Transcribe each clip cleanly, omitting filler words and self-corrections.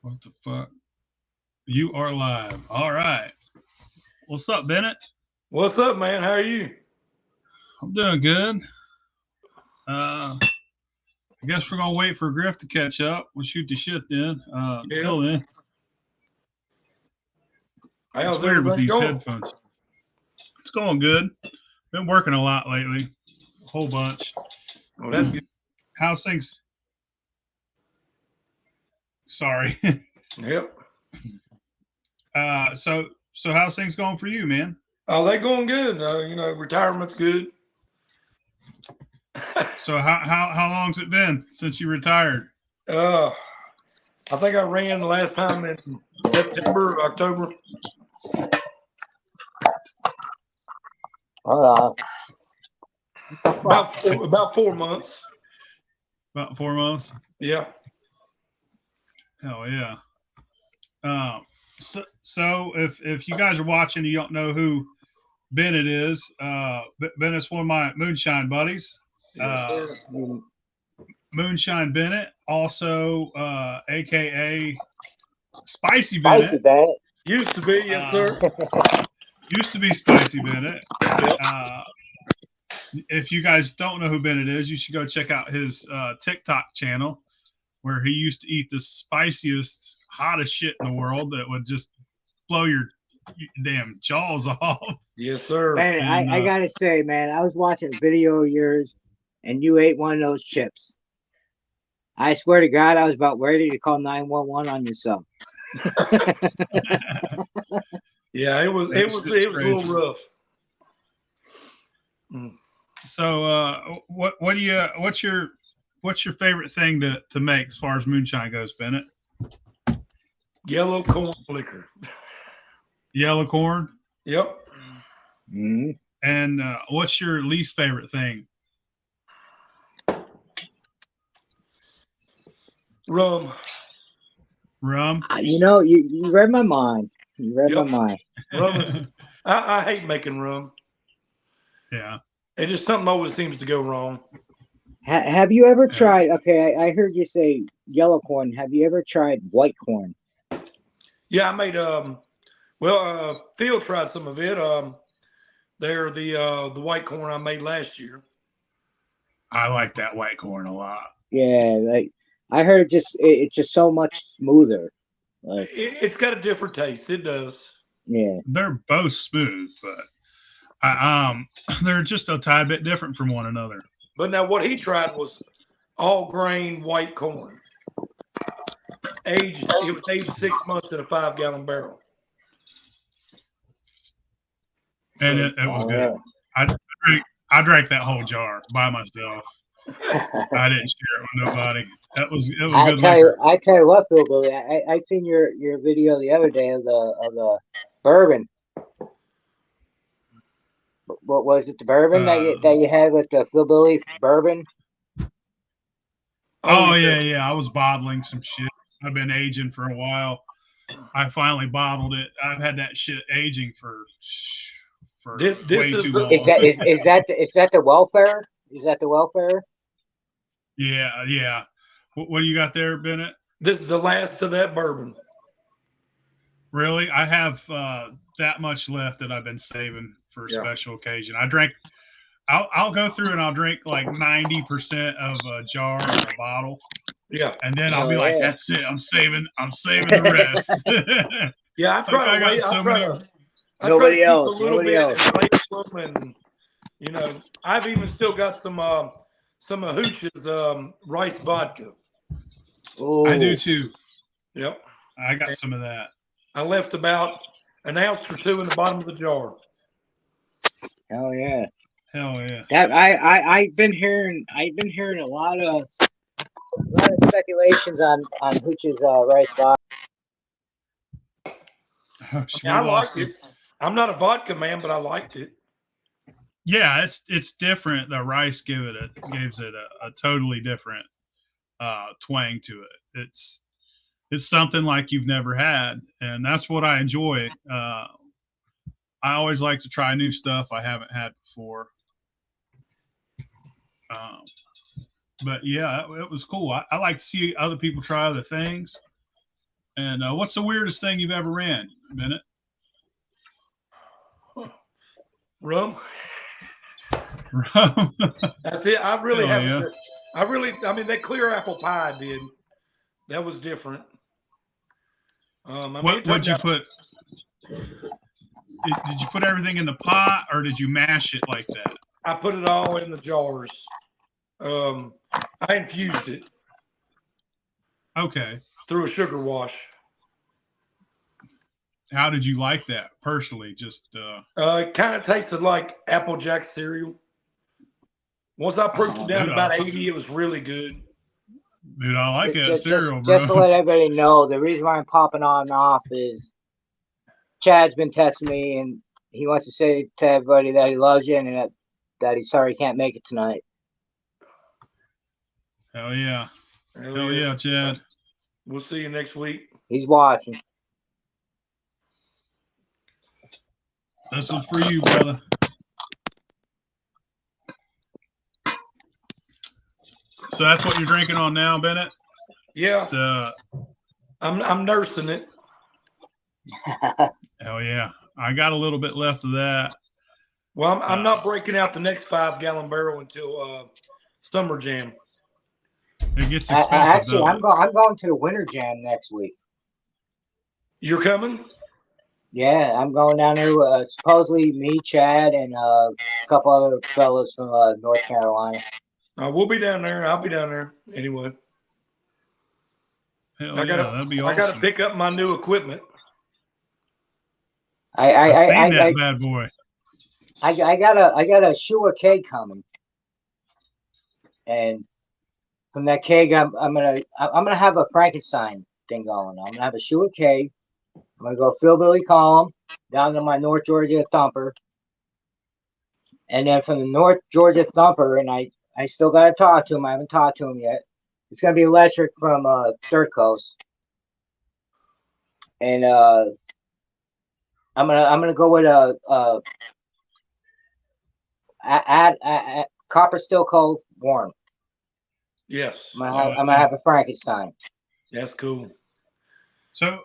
What the fuck? You are live. All right. What's up, Bennett? What's up, man? How are you? I'm doing good. I guess we're gonna wait for Griff to catch up. We'll shoot the shit then. Yeah. Until then, it's How's weird with everything these going? headphones. It's going good. Been working a lot lately. A whole bunch. Oh, that's good. How's things? Sorry. Yep. So how's things going for you, man? Oh, they going good. Retirement's good. So how long's it been since you retired? I think I ran the last time in September, October. About 4 months. About 4 months. Yeah. Hell yeah. So if you guys are watching, you don't know who Bennett is. Bennett's one of my Moonshine buddies. Yes, Moonshine Bennett, also AKA Spicy Spicy Bennett. Bennett. Used to be, yes, sir. Used to be Spicy Bennett. If you guys don't know who Bennett is, you should go check out his TikTok channel, where he used to eat the spiciest, hottest shit in the world that would just blow your damn jaws off. Yes, sir. Man, I gotta say, man, I was watching a video of yours, and you ate one of those chips. I swear to God, I was about ready to call 911 on yourself. Yeah, it was a little rough. So, what's your favorite thing to make as far as moonshine goes, Bennett? Yellow corn liquor. Yellow corn. Yep. Mm-hmm. And what's your least favorite thing? Rum. You read my mind. You read my mind. Rum is, I hate making rum. Yeah. It just something always seems to go wrong. Have you ever tried? Okay, I heard you say yellow corn. Have you ever tried white corn? Yeah, I made Phil tried some of it. They're the white corn I made last year. I like that white corn a lot. Yeah, like I heard it's just so much smoother. Like it's got a different taste. It does. Yeah. They're both smooth, but they're just a tad bit different from one another. But now what he tried was all grain white corn. It was aged 6 months in a 5-gallon barrel. And it was good. I drank that whole jar by myself. I didn't share it with nobody. It was good. I tell you what, Phil, Billy, I seen your video the other day of the bourbon. What was it? The bourbon that you had with the Phil Billy bourbon? Oh yeah. I was bottling some shit. I've been aging for a while. I finally bottled it. I've had that shit aging for way too long. Is that the welfare? Is that the welfare? Yeah. What do you got there, Bennett? This is the last of that bourbon. Really? I have that much left that I've been saving for a special occasion. I'll go through and I'll drink like 90% of a jar or a bottle. Yeah. And then I'll be like, that's it. I'm saving the rest. Yeah, I try to Nobody else. A little bit and I've even still got some of Hooch's rice vodka. Ooh. I do too. Yep. I got some of that. I left about an ounce or two in the bottom of the jar. Hell yeah. That I've been hearing a lot of speculations on Hooch's rice vodka. I liked it. I'm not a vodka man, but I liked it. Yeah, it's different. The rice gives it a totally different twang to it. It's something like you've never had, and that's what I enjoy. I always like to try new stuff I haven't had before. But yeah, it was cool. I like to see other people try other things. And what's the weirdest thing you've ever ran, Bennett? Rum. Rum. That's it. I really Hell haven't. yeah. I mean, that clear apple pie I did. That was different. I mean, What would you put? Did you put everything in the pot, or did you mash it like that? I put it all in the jars. I infused it. Okay. Through a sugar wash. How did you like that personally? Just it kind of tasted like Applejack cereal. Once I proofed it down to about 80, it was really good. Dude, I like that just, cereal, bro. Just to let everybody know, the reason why I'm popping on and off is Chad's been texting me, and he wants to say to everybody that he loves you and that he's sorry he can't make it tonight. Hell yeah. Hell yeah, Chad. We'll see you next week. He's watching. This was for you, brother. So that's what you're drinking on now, Bennett? Yeah. So, I'm nursing it. Hell yeah. I got a little bit left of that. Well, I'm not breaking out the next 5-gallon barrel until Summer Jam. It gets expensive. Actually, I'm going to the Winter Jam next week. You're coming? Yeah, I'm going down there. Supposedly me, Chad, and a couple other fellas from North Carolina. We'll be down there. I'll be down there anyway. Hell that'd be awesome. I gotta pick up my new equipment. I seen that bad boy. I got a Shua keg coming, and from that keg, I'm gonna have a Frankenstein thing going. I'm gonna have a Shua keg. I'm gonna go Philbilly Column down to my North Georgia Thumper, and then from the North Georgia Thumper, and I still gotta talk to him. I haven't talked to him yet. It's gonna be electric from Third Coast, and I'm gonna go with a Copper Still Cold Warm. Yes. I'm gonna have a Frankenstein. That's cool. So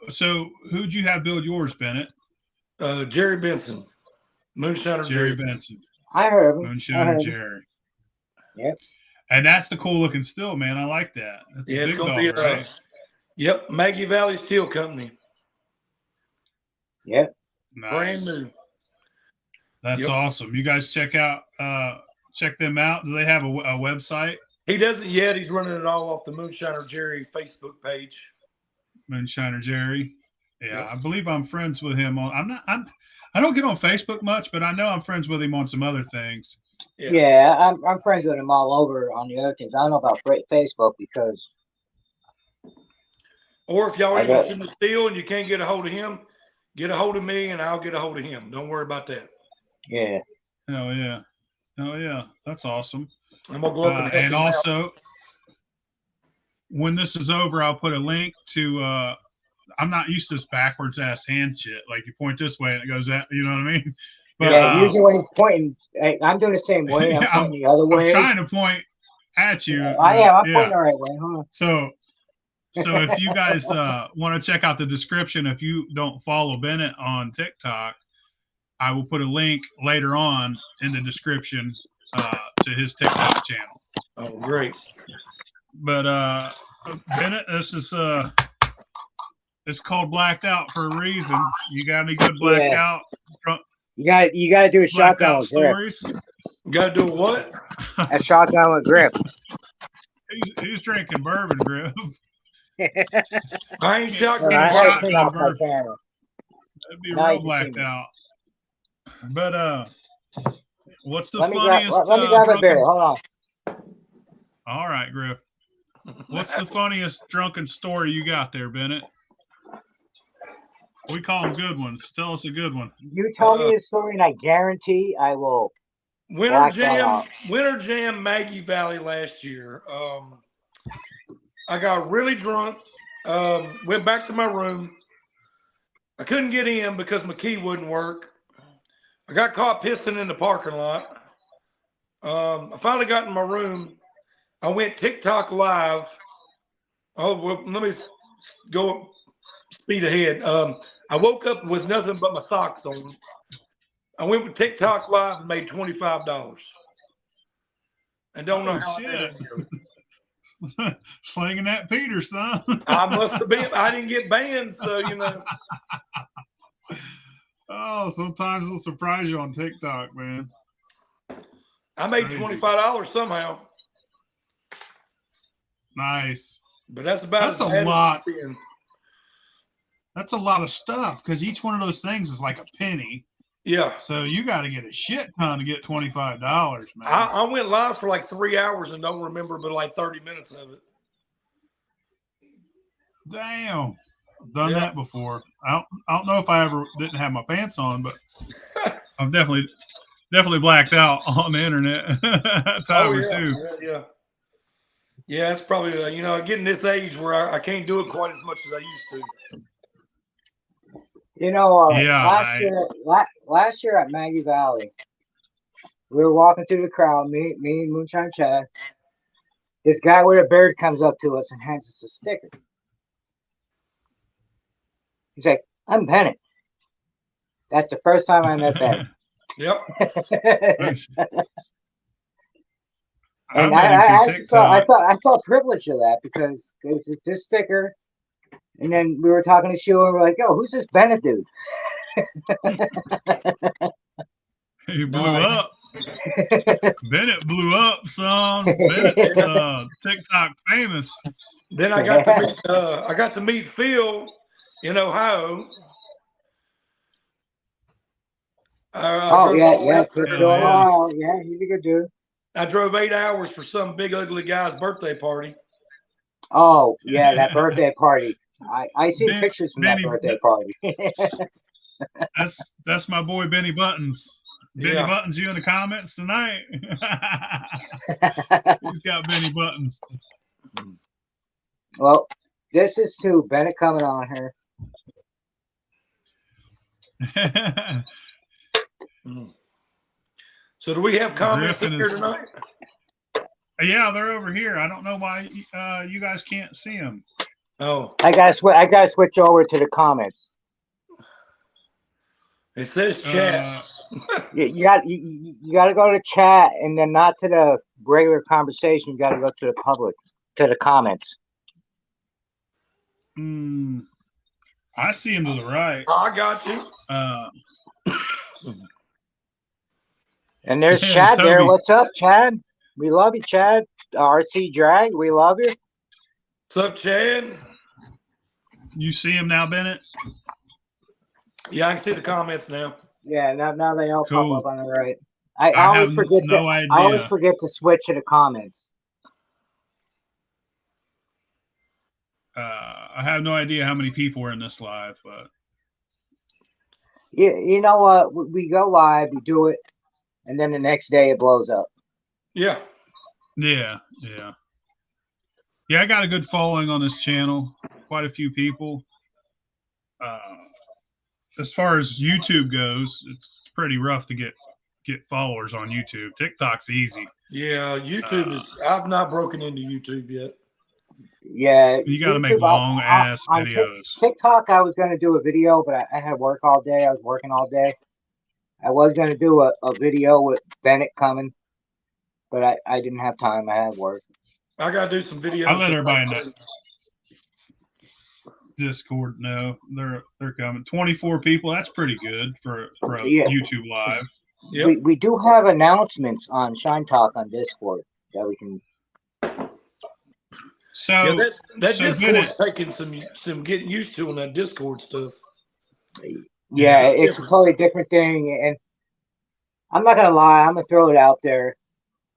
who'd you have build yours, Bennett? Jerry Benson. Moonshiner Jerry Benson. I heard him. Moonshiner Jerry. Yep. And that's the cool looking still, man. I like that. That's a big dog, right? Yep, Maggie Valley Steel Company. Yep. Nice. Brand new. That's awesome. You guys check them out. Do they have a website? He doesn't yet. He's running it all off the Moonshiner Jerry Facebook page. Moonshiner Jerry. Yeah, I believe I'm friends with him on. I don't get on Facebook much, but I know I'm friends with him on some other things. Yeah, I'm friends with him all over on the other things. I don't know about Facebook because. Or if y'all are interested in the steel and you can't get a hold of him, get a hold of me and I'll get a hold of him. Don't worry about that. Yeah. Hell yeah. Oh yeah, that's awesome. I'm gonna go up and also, when this is over, I'll put a link to. I'm not used to this backwards ass hand shit. Like you point this way and it goes that. You know what I mean? But, yeah. Usually when he's pointing, I'm doing the same way. I'm pointing the other way. I'm trying to point at you. I am. I'm pointing the right way. Huh? So if you guys want to check out the description, if you don't follow Bennett on TikTok, I will put a link later on in the description to his TikTok channel. Oh, great. But Bennett, this is it's called Blacked Out for a reason. You got any good blacked out? You got to do a shotgun stories. You got to do what? A shotgun with grip. He's drinking bourbon, Griff. I ain't shotgun. That'd be real blacked out. But what's the funniest? Let me grab a beer. Hold on. All right, Griff. What's the funniest drunken story you got there, Bennett? We call them good ones. Tell us a good one. You tell me a story, and I guarantee I will. Winter Jam, Maggie Valley last year. I got really drunk. Went back to my room. I couldn't get in because my key wouldn't work. I got caught pissing in the parking lot. I finally got in my room. I went TikTok live. Oh, well, let me go. speed ahead. I woke up with nothing but my socks on. I went with TikTok Live and made $25. And don't know how I did any of it. Slinging that Peter, son. I must have been. I didn't get banned, so you know. Oh, sometimes it'll surprise you on TikTok, man. I made $25 somehow. Nice. But that's about That's a lot. That's a lot of stuff because each one of those things is like a penny. Yeah. So you got to get a shit ton to get $25, man. I went live for like 3 hours and don't remember but like 30 minutes of it. Damn. I've done that before. I don't know if I ever didn't have my pants on, but I've definitely blacked out on the internet a time or two. Yeah, it's probably getting this age where I can't do it quite as much as I used to. You know, last year at Maggie Valley, we were walking through the crowd, me and Moonshine Chad. This guy with a beard comes up to us and hands us a sticker. He's like, "I'm Bennett." That's the first time I met Bennett. Yep. And I felt privileged of that because it was this sticker, and then we were talking to Shu and we're like, "Yo, who's this Bennett dude?" He blew up. Bennett blew up, son. Bennett's TikTok famous. Then I got to meet Phil in Ohio. Yeah, he's a good dude. I drove 8 hours for some big ugly guy's birthday party. Oh yeah, that birthday party. I see pictures from that birthday party. That's my boy Benny Buttons. Benny Buttons, you in the comments tonight? He's got Benny Buttons. Well, this is to Bennett coming on here. So do we have comments in here tonight? Yeah, they're over here. I don't know why you guys can't see them. Oh, I gotta switch over to the comments. It says chat. You got to go to chat and then not to the regular conversation. You got to go to the public, to the comments. I see him to the right. I got you. And there's Chad Toby. there. What's up, Chad? We love you, Chad. RC Drag, we love you. What's up, Chad? You see him now, Bennett? Yeah, I can see the comments now. Yeah, now they all Cool. pop up on the right. I always forget I always forget to switch to the comments. I have no idea how many people are in this live, but you know what? We go live, we do it, and then the next day it blows up. Yeah. Yeah. I got a good following on this channel. Quite a few people. As far as YouTube goes, it's pretty rough to get followers on YouTube. TikTok's easy. Yeah, YouTube is. I've not broken into YouTube yet. Yeah, you got to make long ass videos. TikTok, I was going to do a video, but I had work all day. I was working all day. I was going to do a video with Bennett coming, but I didn't have time. I had work. I got to do some videos. I let everybody know. Discord, no, they're coming. 24 people. That's pretty good for a YouTube live. Yep. We do have announcements on Shine Talk on Discord that we can. So that Discord's taking some getting used to on that Discord stuff. Yeah, it's a totally different thing, and I'm not gonna lie. I'm gonna throw it out there.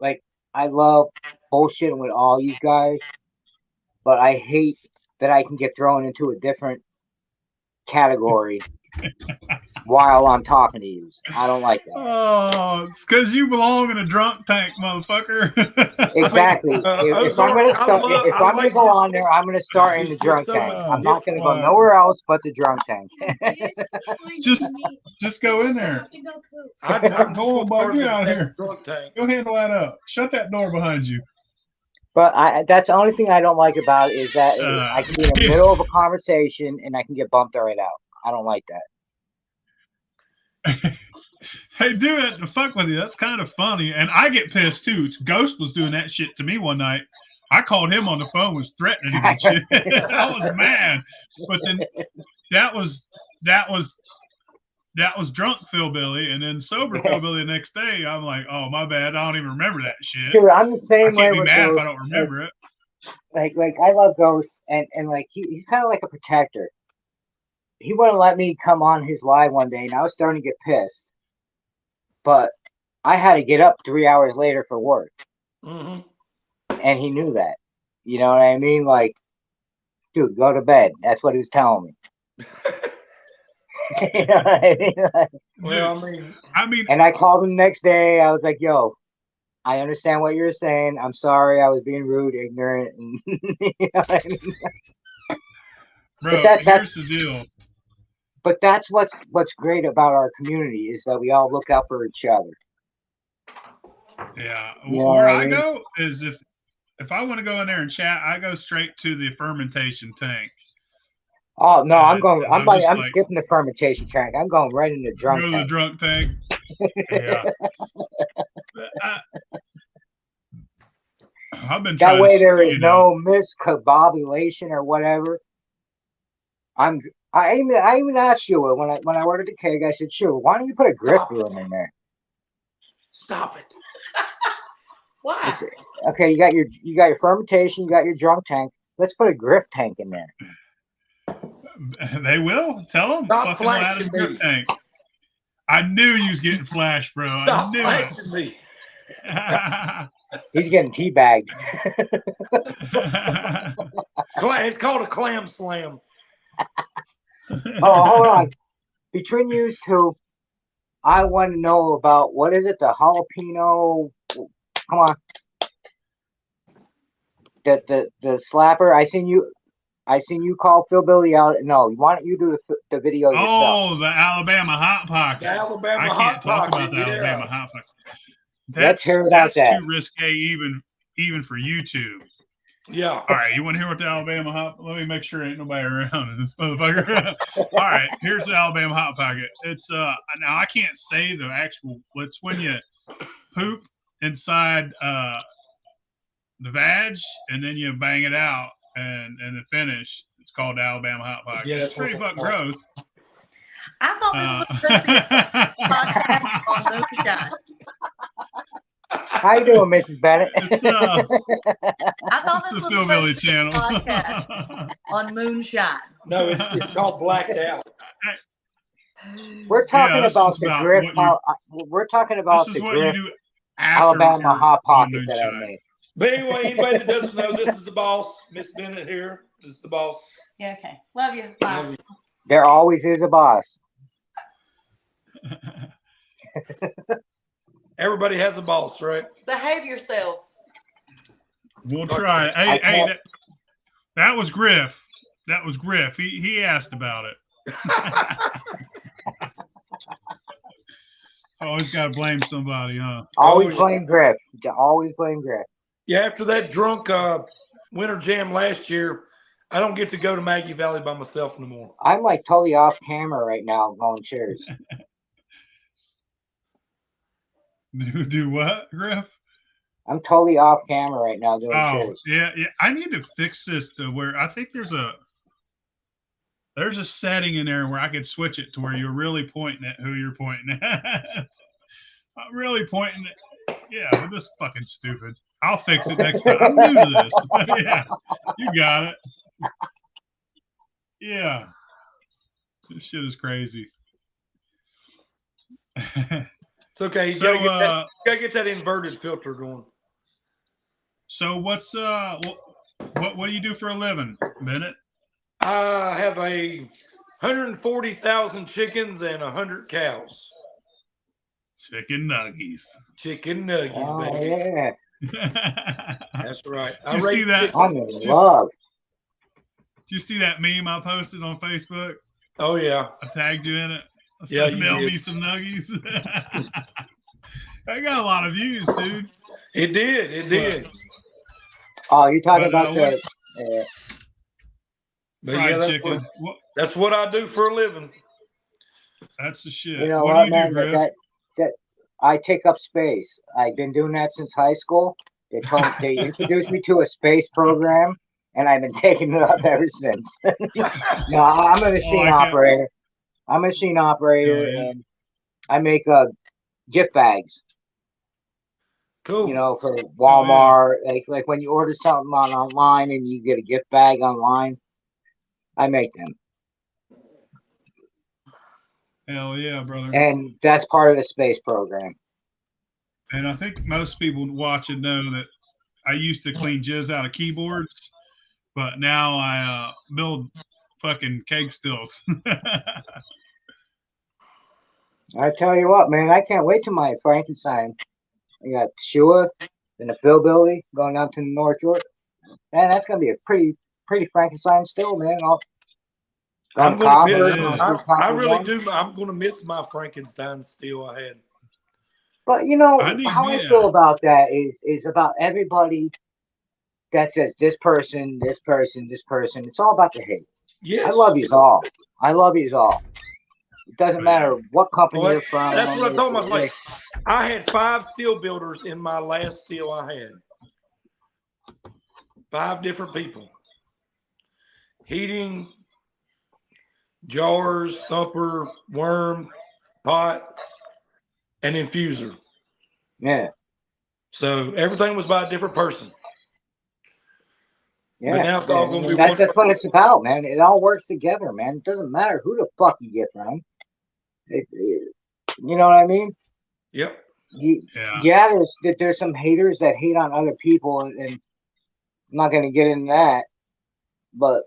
Like, I love bullshitting with all you guys, but I hate that I can get thrown into a different category while I'm talking to you. I don't like that. Oh, it's because you belong in a drunk tank, motherfucker. Exactly. If I'm gonna go on there, I'm gonna start in the drunk tank. I'm not gonna go nowhere else but the drunk tank. just go in there. I'm go on, bud. Get out here. Drunk tank. Go handle that up. Shut that door behind you. But that's the only thing I don't like about it is that I can be in the middle of a conversation and I can get bumped right out. I don't like that. Hey, do it to fuck with you. That's kind of funny. And I get pissed too. Ghost was doing that shit to me one night. I called him on the phone, was threatening him and shit. I was mad. But then that was drunk Philbilly, and then sober Philbilly the next day. I'm like, oh my bad, I don't even remember that shit. Dude, I'm the same way. I can't be with mad Ghost. if I don't remember it. Like I love Ghost, and like he's kind of like a protector. He wouldn't let me come on his live one day, and I was starting to get pissed. But I had to get up 3 hours later for work, and he knew that. You know what I mean? Like, dude, go to bed. That's what he was telling me. You know what I mean? Like, Well, I mean, and I called him the next day. I was like, "Yo, I understand what you're saying. I'm sorry. I was being rude, ignorant." And, you know what I mean? Bro, here's the deal. But that's what's great about our community is that we all look out for each other. Yeah, you know where I I mean? go is if I want to go in there and chat, I go straight to the fermentation tank. Oh no, I'm like, skipping the fermentation tank. I'm going right into the drunk tank. Go to the drunk tank. Yeah. I've been trying that way to, there is no miscombobulation or whatever. I even asked you when I ordered the keg, I said, "Sure, why don't you put a griff room in there?" Stop it. Why? Said, okay, you got your fermentation, you got your drunk tank. Let's put a griff tank in there. They will tell them. Stop fucking flashing me. Griff tank. I knew you was getting flashed, bro. Stop I knew flashing me. He's getting teabagged. It's called a clam slam. Oh, hold on. Between you two, I want to know about what is it? The jalapeno. Come on. The slapper. I seen you call Philbilly out. No, why don't you do the video yourself? Oh, the Alabama Hot Pocket. The Alabama I Hot can't talk Pocket, about the Alabama Hot Pocket. Let's hear about that. That's too risque even for YouTube. Yeah. All right, you want to hear what the Alabama Hot? Let me make sure ain't nobody around in this motherfucker. All right, here's the Alabama Hot Pocket. It's now I can't say the actual. It's when you poop inside the vag and then you bang it out and the finish. It's called the Alabama Hot Pocket. Yeah, it's pretty fucking gross. I thought this was going to be a podcast on Moonshine. How you doing, Mrs. Bennett? It's, I thought it's this the was Philbilly supposed to be a channel. podcast on Moonshine. No, it's called Blacked Out. We're talking about the griff. We're talking about the griff Alabama Hot Pocket that I made. But anyway, anybody that doesn't know, this is the boss, Miss Bennett here. This is the boss. Yeah, okay. Love you. Bye. Love you. There always is a boss. Everybody has a boss, right? Behave yourselves. We'll try. Hey, that was Griff. That was Griff. He asked about it. Always got to blame somebody, huh? Always blame Griff. Always blame Griff. Yeah, after that drunk winter jam last year, I don't get to go to Maggie Valley by myself no more. I'm like totally off camera right now going cheers. Do what, Griff? I'm totally off camera right now doing cheers. Yeah. I need to fix this to where I think there's a setting in there where I could switch it to where you're really pointing at who you're pointing at. I'm really pointing at. Yeah, but this is fucking stupid. I'll fix it next time. I'm new to this. Yeah, you got it. Yeah. This shit is crazy. It's okay. You gotta get that inverted filter going. So what do you do for a living, Bennett? I have 140,000 chickens and 100 cows. Chicken nuggies. Chicken nuggies, Oh, baby. yeah. That's right. Did you see that? I'm in love. Did you see that meme I posted on Facebook? Oh, yeah. I tagged you in it. I Yeah, said, mail me some nuggies. I got a lot of views, dude. It did. Oh, you're talking But, about the. But fried yeah, chicken. that's what I do for a living. That's the shit. You know what what, do you man? do, Griff? That I take up space. I've been doing that since high school. They introduced me to a space program, and I've been taking it up ever since. No, I'm a machine operator. I'm a machine operator, and I make gift bags. Cool. You know, for Walmart, like when you order something online and you get a gift bag online, I make them. Hell yeah, brother. And that's part of the space program. And I think most people watching know that I used to clean jizz out of keyboards, but now I build fucking cake stills. I tell you what, man, I can't wait to my Frankenstein. I got Shua and the Philbilly going down to the North Georgia. Man, that's gonna be a pretty Frankenstein still, man. I'm gonna miss. I copper really one. do. I'm gonna miss my Frankenstein steel I had. But you know how I feel about that is about everybody that says this person. It's all about the hate. Yes. I love yous all. It doesn't matter what company you're from. That's what I'm talking about. Like, I had 5 steel builders in my last steel I had. 5 different people. Heating, jars, thumper, worm, pot, and infuser. Yeah. So everything was by a different person. Yeah. But now it's all going to be that's what it's about, man. It all works together, man. It doesn't matter who the fuck you get from. You know what I mean? Yep. Yeah, there's some haters that hate on other people, and I'm not going to get into that, but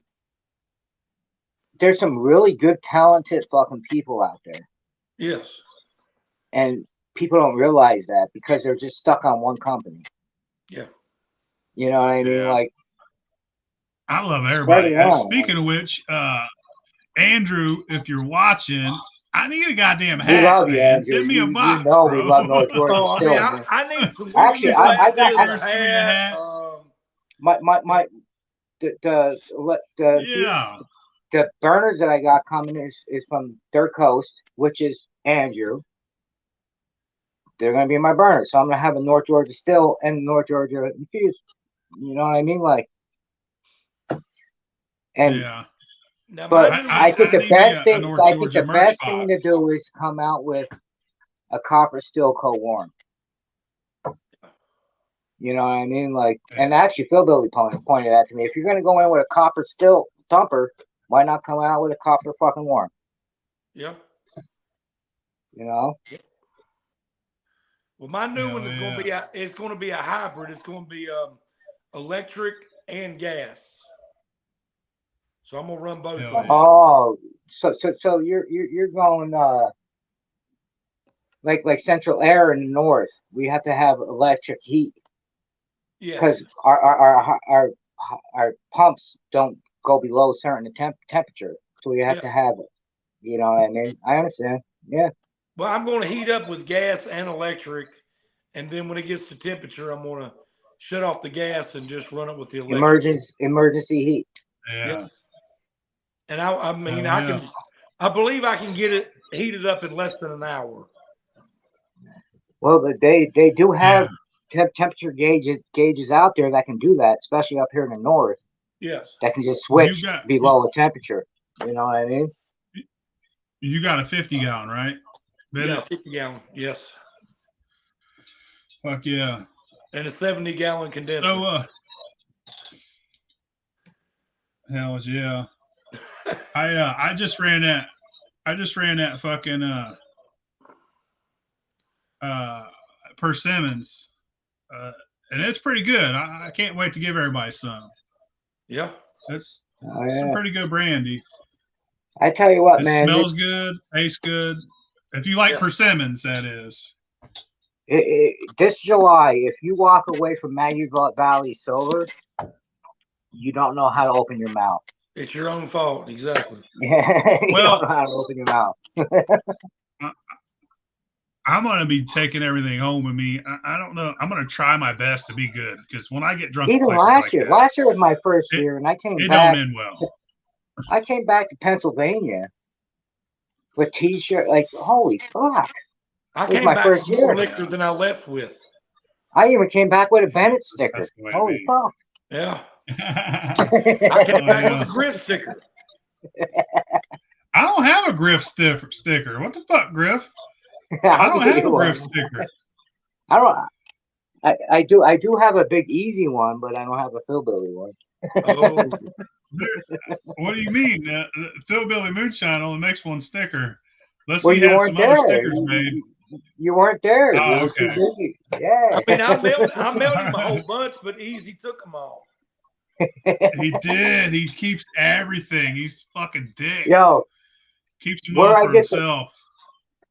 there's some really good, talented fucking people out there. Yes. And people don't realize that because they're just stuck on one company. Yeah. You know what I mean? Like, I love everybody. Speaking of which, Andrew, if you're watching, I need a goddamn hat. We love you, man. Andrew. Send me a box. You know bro. we love North Georgia still. I need some. Actually, I got the burners that I got coming is from their coast, which is Andrew. They're gonna be my burners, so I'm gonna have a North Georgia still and North Georgia infused. You know what I mean? Like, and but I think the best thing to do is come out with a copper steel co-warm. You know what I mean? Like, and actually, Philbilly pointed that to me. If you're gonna go in with a copper steel thumper, why not come out with a copper fucking warm? Yeah. You know. Well, my new one is going to be a hybrid. It's going to be electric and gas. So I'm gonna run both. Oh, so you're going like Central Air in the north. We have to have electric heat. Yes. Because our pumps don't go below a certain temperature, so we have to have it. You know what I mean? I understand. Yeah. Well, I'm going to heat up with gas and electric, and then when it gets to temperature, I'm going to shut off the gas and just run it with the electric. Emergency heat. Yeah. Yes. And I mean, I believe I can get it heated up in less than an hour. Well, but they do have temperature gauges out there that can do that, especially up here in the north. Yes. That can just switch below a temperature. You know what I mean? You got a 50 gallon, right? Yeah, 50 gallon. Yes. Fuck yeah. And a 70 gallon condenser. So, hell yeah. I just ran that. Fucking persimmons, and it's pretty good. I can't wait to give everybody some. Yeah, that's some pretty good brandy. I tell you what, man, it smells good, tastes good. If you like persimmons, that is. This July, if you walk away from Maggie Valley sober, you don't know how to open your mouth. It's your own fault, exactly. You don't know how to open your mouth. I'm gonna be taking everything home with me. I don't know. I'm gonna try my best to be good because when I get drunk at Even places like that, last year was my first it, year, and I came it don't back. end well. I came back to Pennsylvania with T-shirt. Like, holy fuck! I It was came my back first with more year. liquor than I left with. I even came back with a Bennett sticker. That's the way Holy fuck! Yeah. it I came is. back with a Griff sticker. I don't have a Griff sticker. What the fuck, Griff? I I'll don't get have you a one. Griff sticker. I don't. I do have a big easy one, but I don't have a Philbilly one. Oh, What do you mean? Philbilly Moonshine only makes one sticker. Let's Well, see, you had weren't some other there. stickers made. You weren't there. You Oh, were too okay. busy. Yeah. I mean, I mailed him a whole bunch, but Easy took them all. He did. He keeps everything. He's fucking dick. Yo, Keeps them where all I for get himself.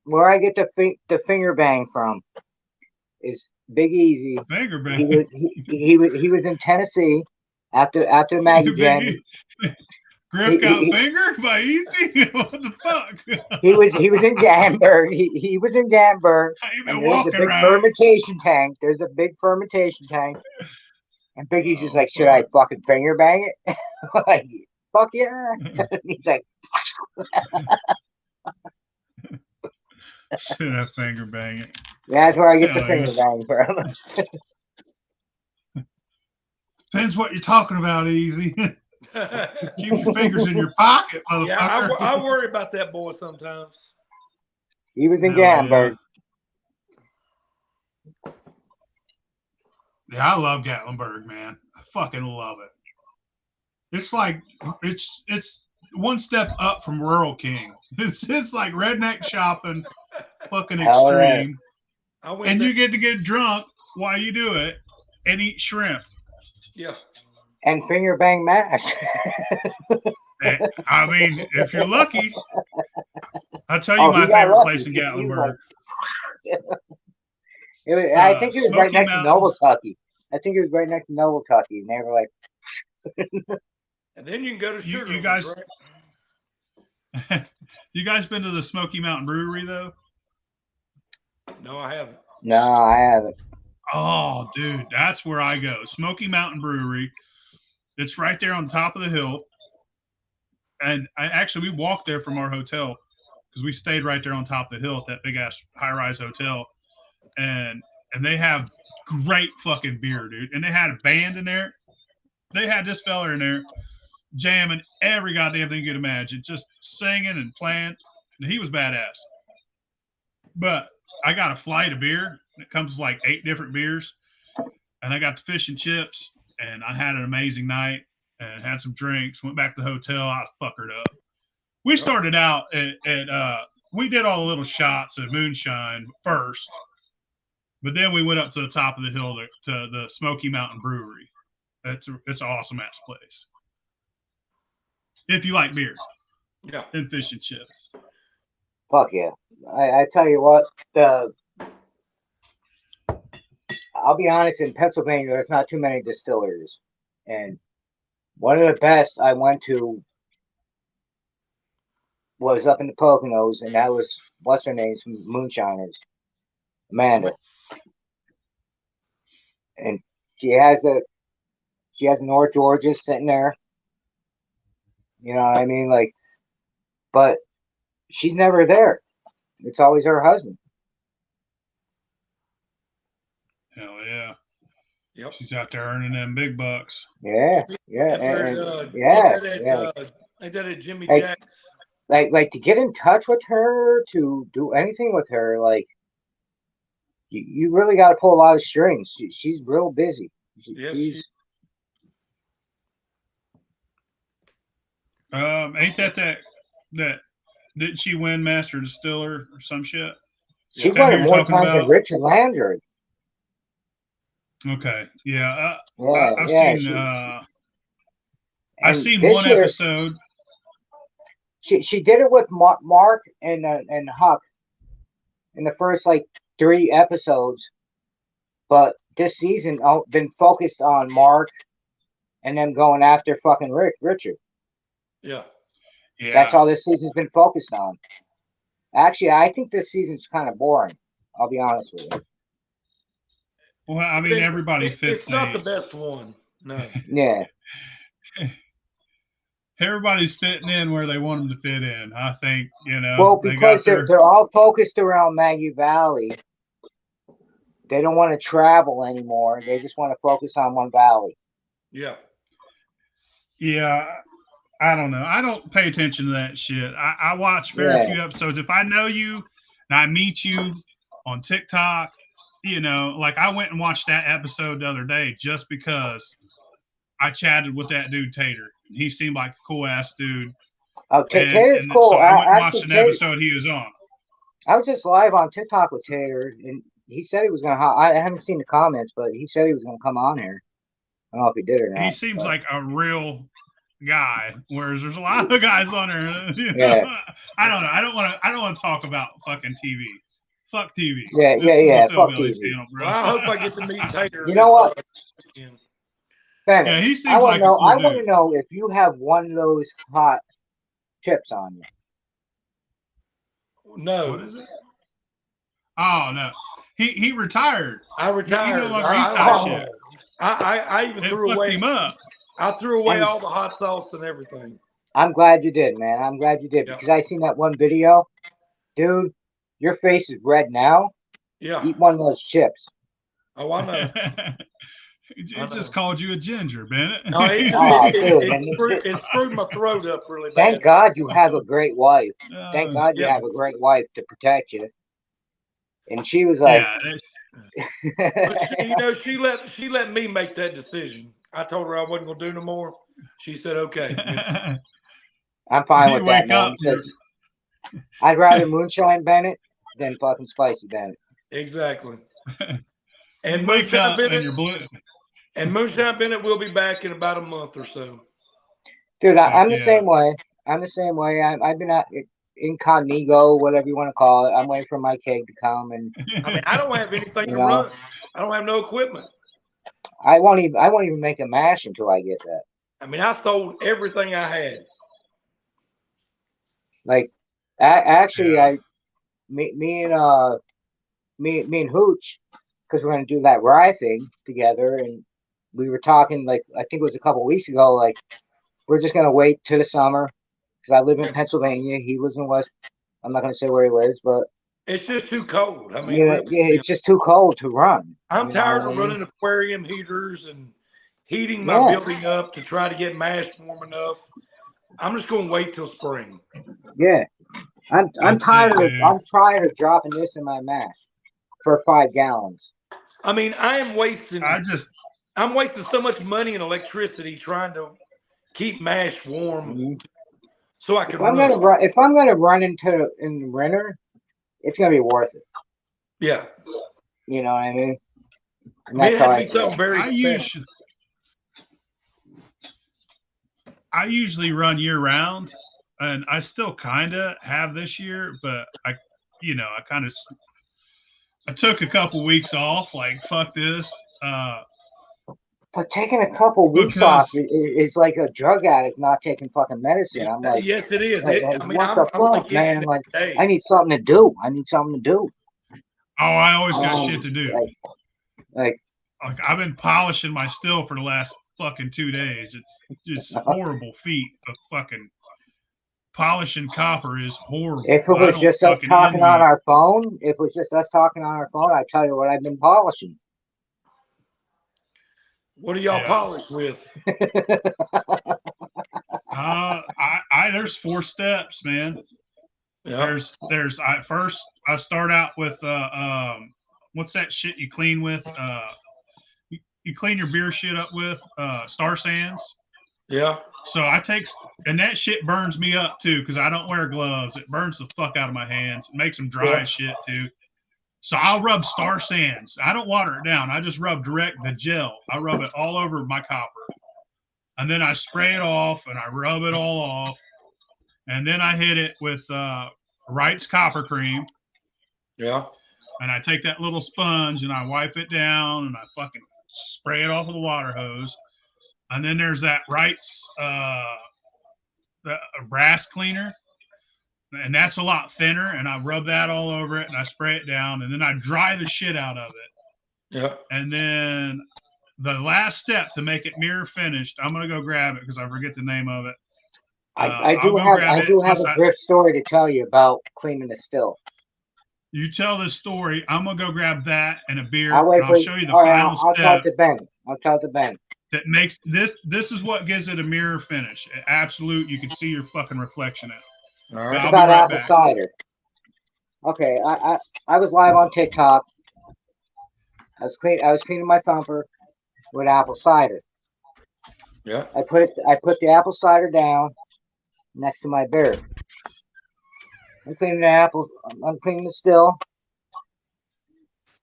where I get the finger bang from is Big Easy. Finger He bang. was he was in Tennessee after Maggie Jam. Big Griff got fingered by Easy. What the fuck? He was in Gamberg. He was in Gamberg. He And been there's a walking big around. fermentation tank. There's a big fermentation tank. And Biggie's just like, should I fucking finger bang it? Like, fuck yeah. He's like, Should I finger bang it? yeah, that's where I get the Hell finger bang from. Depends what you're talking about, Easy. Keep your fingers in your pocket, motherfucker. Yeah, I worry about that boy sometimes. He was in Hell Gamberg. Yeah, I love Gatlinburg, man. I fucking love it. It's like it's one step up from Rural King. It's like redneck shopping, fucking Hell yeah. extreme. And there. you get to get drunk while you do it and eat shrimp. Yeah. And finger bang mash. I mean, if you're lucky, I'll tell you my favorite place in Gatlinburg. I think it was right next Mountains. to Noblatucky. I think it was right next to Noblatucky. And they were like, and then you can go to Sugar. You guys, right? You guys been to the Smoky Mountain Brewery though? No, I haven't. No, I haven't. Oh, dude, that's where I go. Smoky Mountain Brewery. It's right there on top of the hill. And we walked there from our hotel because we stayed right there on top of the hill at that big ass high rise hotel. And they have great fucking beer, dude. And they had a band in there. They had this fella in there jamming every goddamn thing you could imagine, just singing and playing. And he was badass. But I got a flight of beer. It comes with like 8 different beers. And I got the fish and chips. And I had an amazing night and had some drinks. Went back to the hotel. I was fuckered up. We started out at we did all the little shots of moonshine first. But then we went up to the top of the hill to the Smoky Mountain Brewery. It's an awesome ass place. If you like beer. Yeah. And fish and chips. Fuck yeah. I tell you what, I'll be honest, in Pennsylvania, there's not too many distilleries. And one of the best I went to was up in the Poconos, and that was, what's her name, some moonshiners. Amanda. And she has North Georgia sitting there. You know what I mean? Like, but she's never there. It's always her husband. Hell yeah. Yep. She's out there earning them big bucks. Yeah. I did it, Jimmy Hey, Jack's. Like to get in touch with her, to do anything with her, like you really got to pull a lot of strings. She's real busy. Yes. Ain't that didn't she win Master Distiller or some shit? She won it more times than Richard Landry. Okay, yeah, I've seen one episode. She did it with Mark and Huck in the first like 3 episodes, but this season been focused on Mark and then going after fucking Richard. Yeah. That's all this season's been focused on. Actually, I think this season's kind of boring. I'll be honest with you. Well, I mean, everybody fits. It's not the best one. No. Yeah. Everybody's fitting in where they want them to fit in. I think, Well, they because got their. they're all focused around Maggie Valley. They don't want to travel anymore. They just want to focus on one valley. Yeah. Yeah, I don't know. I don't pay attention to that shit. I watch very few episodes. If I know you and I meet you on TikTok, like I went and watched that episode the other day just because I chatted with that dude Tater. He seemed like a cool ass dude. Oh, Tater's cool. So I went and watched an episode he was on. I was just live on TikTok with Tater, and he said he was going to. I haven't seen the comments, but he said he was going to come on here. I don't know if he did or not. He seems like a real guy, whereas there's a lot of guys on there. Yeah. I don't know. I don't want to talk about fucking TV. Fuck TV. Yeah. Fuck TV. Channel, bro. Well, I hope I get to meet Tater. You know what? Bennett, Yeah, he seems I want like a cool I want to dude. know if you have one of those hot chips on you. No. What is it? Oh no, he retired. I retired. He no longer eats that shit. I even threw fucked away. him up. I threw away all the hot sauce and everything. I'm glad you did, man. I'm glad you did because I seen that one video, dude. Your face is red now. Yeah. Eat one of those chips. Oh, I know. It just called you a ginger, Bennett. No, it's screwed my throat up really bad. Thank God you have a great wife. Thank God you have a great wife to protect you. And she was like, but she let me make that decision. I told her I wasn't gonna do no more. She said, "Okay." I'm fine with that, man. I'd rather Moonshine Bennett than fucking Spicy Bennett. Exactly. And Moonshine Bennett. And Moonshine Bennett will be back in about a month or so. Dude, I'm the same way. I'm the same way. I've been at incognito, whatever you want to call it. I'm waiting for my keg to come, and I mean, I don't have anything to run. I don't have no equipment. I won't even make a mash until I get that. I mean, I sold everything I had. Like, actually, me and Hooch, because we're gonna do that rye thing together, and we were talking like I think it was a couple of weeks ago. Like, we're just gonna wait till the summer because I live in Pennsylvania. He lives in West. I'm not gonna say where he lives, but it's just too cold. I mean, it's just too cold to run. I'm tired of running aquarium heaters and heating my building up to try to get mash warm enough. I'm just going to wait till spring. Yeah, I'm tired of dropping this in my mash for 5 gallons. I mean, I'm wasting so much money and electricity trying to keep mash warm so I can run. If I'm gonna run in the winter, it's gonna be worth it. Yeah. You know what I mean? And it has to be something very special. I usually run year round, and I still kind of have this year, but I took a couple weeks off. Like, fuck this. But taking a couple weeks off is like a drug addict not taking fucking medicine. I'm like, yes, it is. What the fuck, man? Like, I need something to do. Oh, I always got shit to do. Like I've been polishing my still for the last fucking 2 days. It's just horrible feat of fucking polishing copper is horrible. If it was just us talking on our phone, I tell you what I've been polishing. What do y'all polish with? There's 4 steps, man. Yeah. First I start out with what's that shit you clean with? You clean your beer shit up with Star Sands. Yeah. So and that shit burns me up too because I don't wear gloves. It burns the fuck out of my hands. It makes them dry as shit too. So I'll rub Star Sands. I don't water it down. I just rub the gel. I rub it all over my copper. And then I spray it off and I rub it all off. And then I hit it with Wright's copper cream. Yeah. And I take that little sponge and I wipe it down and I fucking spray it off with a water hose. And then there's that Wright's the brass cleaner. and that's a lot thinner. And I rub that all over it, and I spray it down, and then I dry the shit out of it. Yeah. And then the last step to make it mirror finished, I'm gonna go grab it because I forget the name of it. I do have a grip story to tell you about cleaning the still. You tell this story. I'm gonna go grab that and a beer. I'll show you the final I'll step. talk to Ben. I'll talk to Ben. That makes this. This is what gives it a mirror finish. Absolute. You can see your fucking reflection in it. All right. It's about apple cider. Okay, I was live on TikTok. I was cleaning my thumper with apple cider. Yeah. I put the apple cider down next to my beer. I'm cleaning the apples. I'm cleaning the still.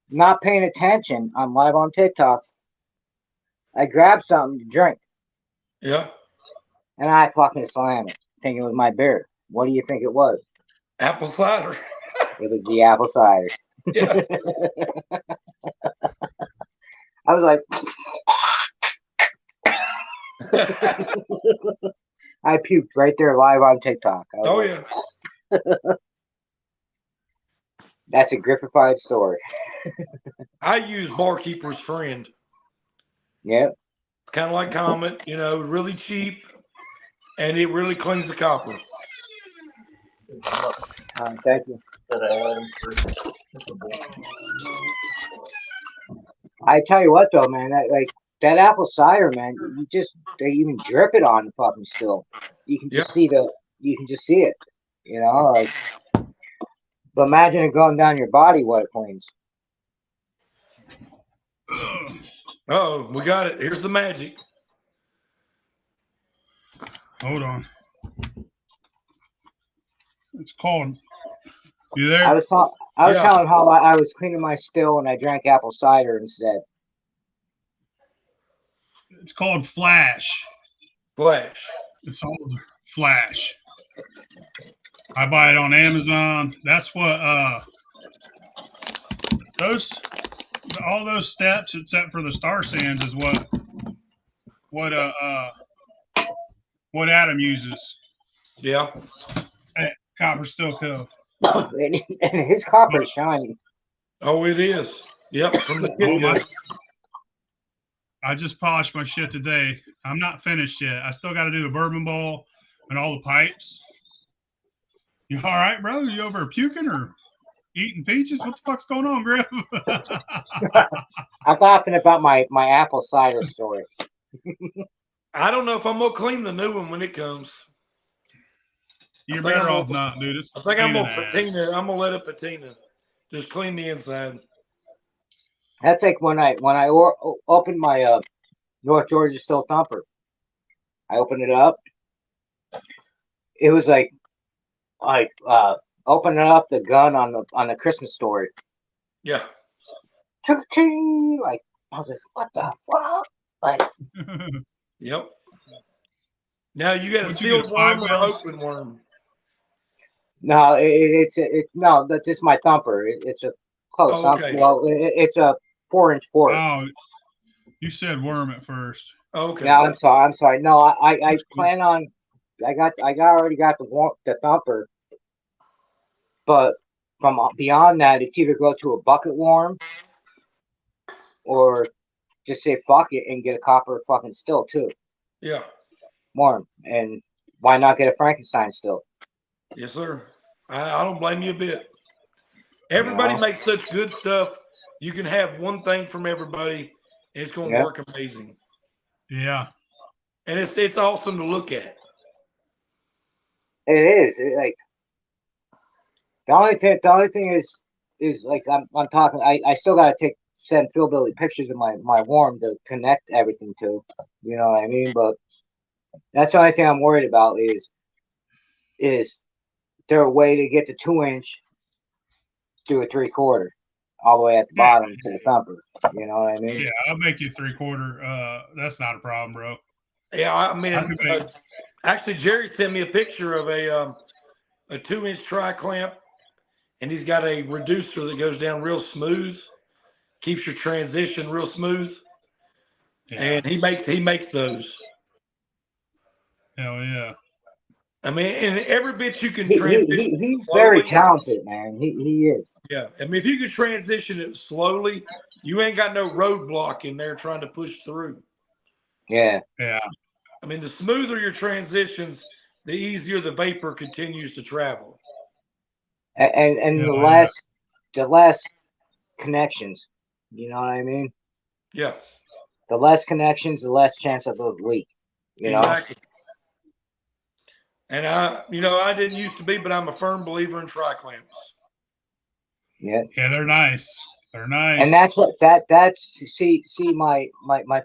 Not paying attention. I'm live on TikTok. I grabbed something to drink. Yeah. And I fucking slam it, thinking it was my beer. What do you think it was? Apple cider. It was the apple cider. Yeah. I was like, I puked right there live on TikTok. Oh, yeah. That's a griffified story. I use Barkeeper's Friend. Yep. It's kind of like Comet, really cheap, and it really cleans the copper. Thank you. I tell you what, though, man, that apple cider, man, they even drip it on the fucking still. You can just see it, like. But imagine it going down your body, what it cleans. Oh, we got it. Here's the magic. Hold on. It's called. You there? I was telling how I was cleaning my still and I drank apple cider instead. It's called Flash. Flash. It's called Flash. I buy it on Amazon. That's what all those steps except for the star sands is what Adam uses. Yeah. At Copper Still Co. And his copper is shiny. Oh, it is. Yep. From the I just polished my shit today. I'm not finished yet. I still got to do the bourbon bowl and all the pipes. You all right, bro? You over puking or eating peaches? What the fuck's going on, Griff? I'm laughing about my apple cider story. I don't know if I'm gonna clean the new one when it comes. You're better off not, dude. I think I'm gonna patina. I'm gonna let it patina. Just clean the inside. That's like when I opened my North Georgia Still Thumper. I opened it up. It was like opening up the gun on the Christmas Story. Yeah. Like I was like, what the fuck? Like. Yep. Now you got a sealed worm or an open worm? No, that's just my thumper. It's a close. Oh, okay. Well, it's a 4-inch board. Oh, you said worm at first. Okay. Yeah, I'm sorry. No, I plan on. I already got the thumper, but from beyond that, it's either go to a bucket worm, or just say fuck it and get a copper fucking still too. Yeah. Worm, and why not get a Frankenstein still? Yes, sir. I don't blame you a bit. Everybody makes such good stuff. You can have one thing from everybody, and it's going to work amazing. Yeah. And it's awesome to look at. It is. Like the only thing is like I'm talking. I still gotta send Philbilly pictures of my worm to connect everything to. You know what I mean? But that's the only thing I'm worried about is there a way to get the 2-inch to a 3/4 all the way at the bottom to the thumper? You know what I mean? Yeah, I'll make you 3/4. That's not a problem, bro. Yeah, I mean, actually, Jerry sent me a picture of a 2-inch tri-clamp, and he's got a reducer that goes down real smooth, keeps your transition real smooth, and he makes those. Hell yeah! I mean, and every bit you can He's transition very slowly. talented, man. He is. Yeah. I mean, if you can transition it slowly, you ain't got no roadblock in there trying to push through. Yeah. Yeah. I mean, the smoother your transitions, the easier the vapor continues to travel. And Yeah, the less connections. You know what I mean? Yeah. The less connections, the less chance of a leak. You know? Exactly. And I didn't used to be, but I'm a firm believer in tri-clamps. Yeah. Yeah, they're nice. They're nice. And that's what that's see my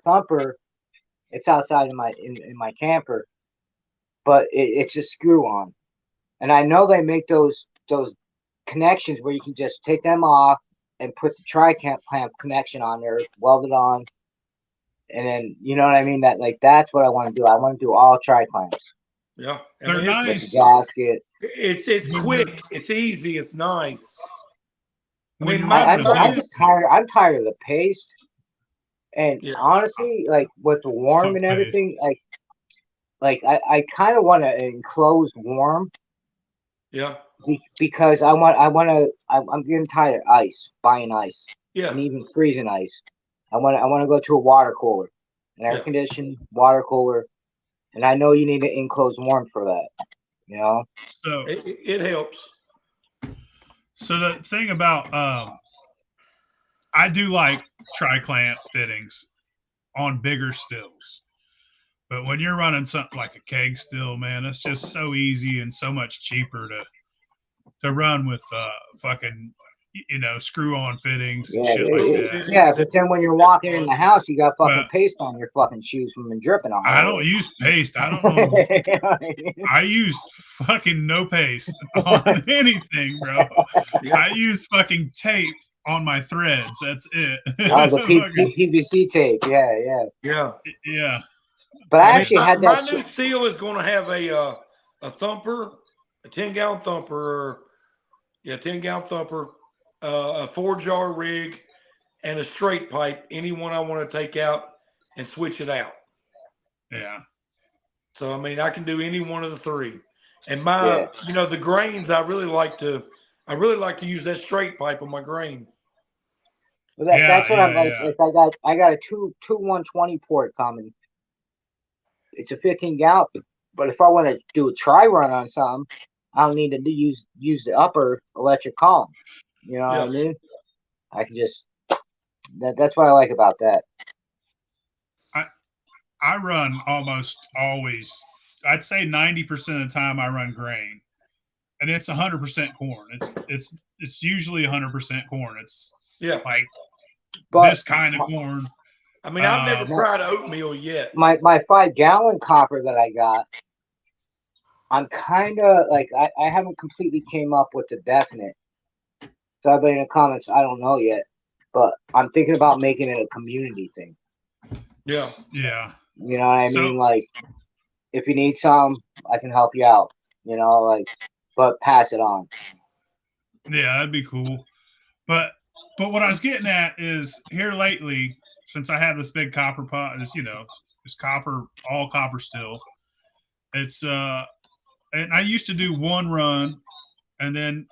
thumper. It's outside in my camper, but it's a screw on, and I know they make those connections where you can just take them off and put the tri-clamp connection on there, weld it on, and then you know what I mean. That's what I want to do. I want to do all tri-clamps. Yeah. They're With nice. the gasket. It's quick. It's easy. It's nice. I When mean, you're running I'm these, just tired. I'm tired of the paste. And Yeah. honestly, like with the warm Fuck and paste. everything, I kind of want an enclosed warm Yeah. because I'm getting tired of buying ice, Yeah. and even freezing ice. I want to go to a water cooler, an air Yeah. conditioned water cooler, and I know you need an enclosed warm for that. You know. So It helps. So the thing about I do like tri-clamp fittings on bigger stills. But when you're running something like a keg still, man, it's just so easy and so much cheaper to run with fucking screw on fittings and Yeah, shit like that. yeah, but then when you're walking in the house, you got fucking But paste on your fucking shoes from the dripping on. I don't use paste. I don't know. I use fucking no paste on anything, bro. Yeah. I use fucking tape on my threads. That's it. Oh, the PVC tape. Yeah, yeah. Yeah. Yeah. But I I mean, actually had my that. new steel is going to have a thumper, a 10-gallon thumper, 10-gallon thumper, a 4-jar rig, and a straight pipe. Anyone I want to take out and switch it out. Yeah. So I mean, I can do any one of the three. And the grains, I really like to use that straight pipe on my grain. Well, that's what I'm like. Like I got a two 120 port coming. It's a 15 gallon, but if I want to do a try run on something, I don't need to use the upper electric column. You know what I mean? I can just that's what I like about that. I run almost always. I'd say 90% of the time I run grain, and it's 100% corn. It's usually 100% corn. It's like this kind of corn. I mean, I've never tried oatmeal yet. My 5-gallon copper that I got, I'm kind of like I haven't completely came up with the definite. So everybody in the comments, I don't know yet, but I'm thinking about making it a community thing. Yeah. Yeah. You know what I mean? Like, if you need some, I can help you out. You know, like, but pass it on. Yeah, that'd be cool. But what I was getting at is here lately, since I have this big copper pot, it's copper, all copper still. It's and I used to do one run, and then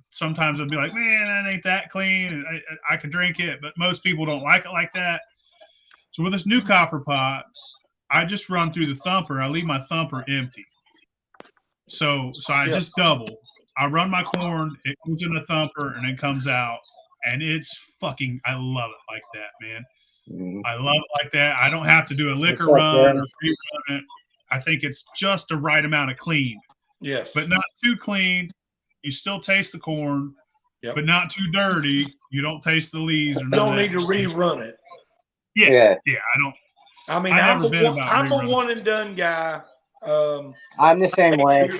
sometimes I'd be like, man, that ain't that clean, and I could drink it, but most people don't like it like that. So with this new copper pot, I just run through the thumper. I leave my thumper empty. So I just double. I run my corn, it goes in the thumper, and it comes out, and it's fucking. I love it like that, man. Mm-hmm. I love it like that. I don't have to do a liquor run or rerun it. I think it's just the right amount of clean. Yes, but not too clean. You still taste the corn, but not too dirty. You don't taste the leaves. You don't need to rerun it. Yeah. I don't. I mean, I'm a one and done guy. I'm the same way.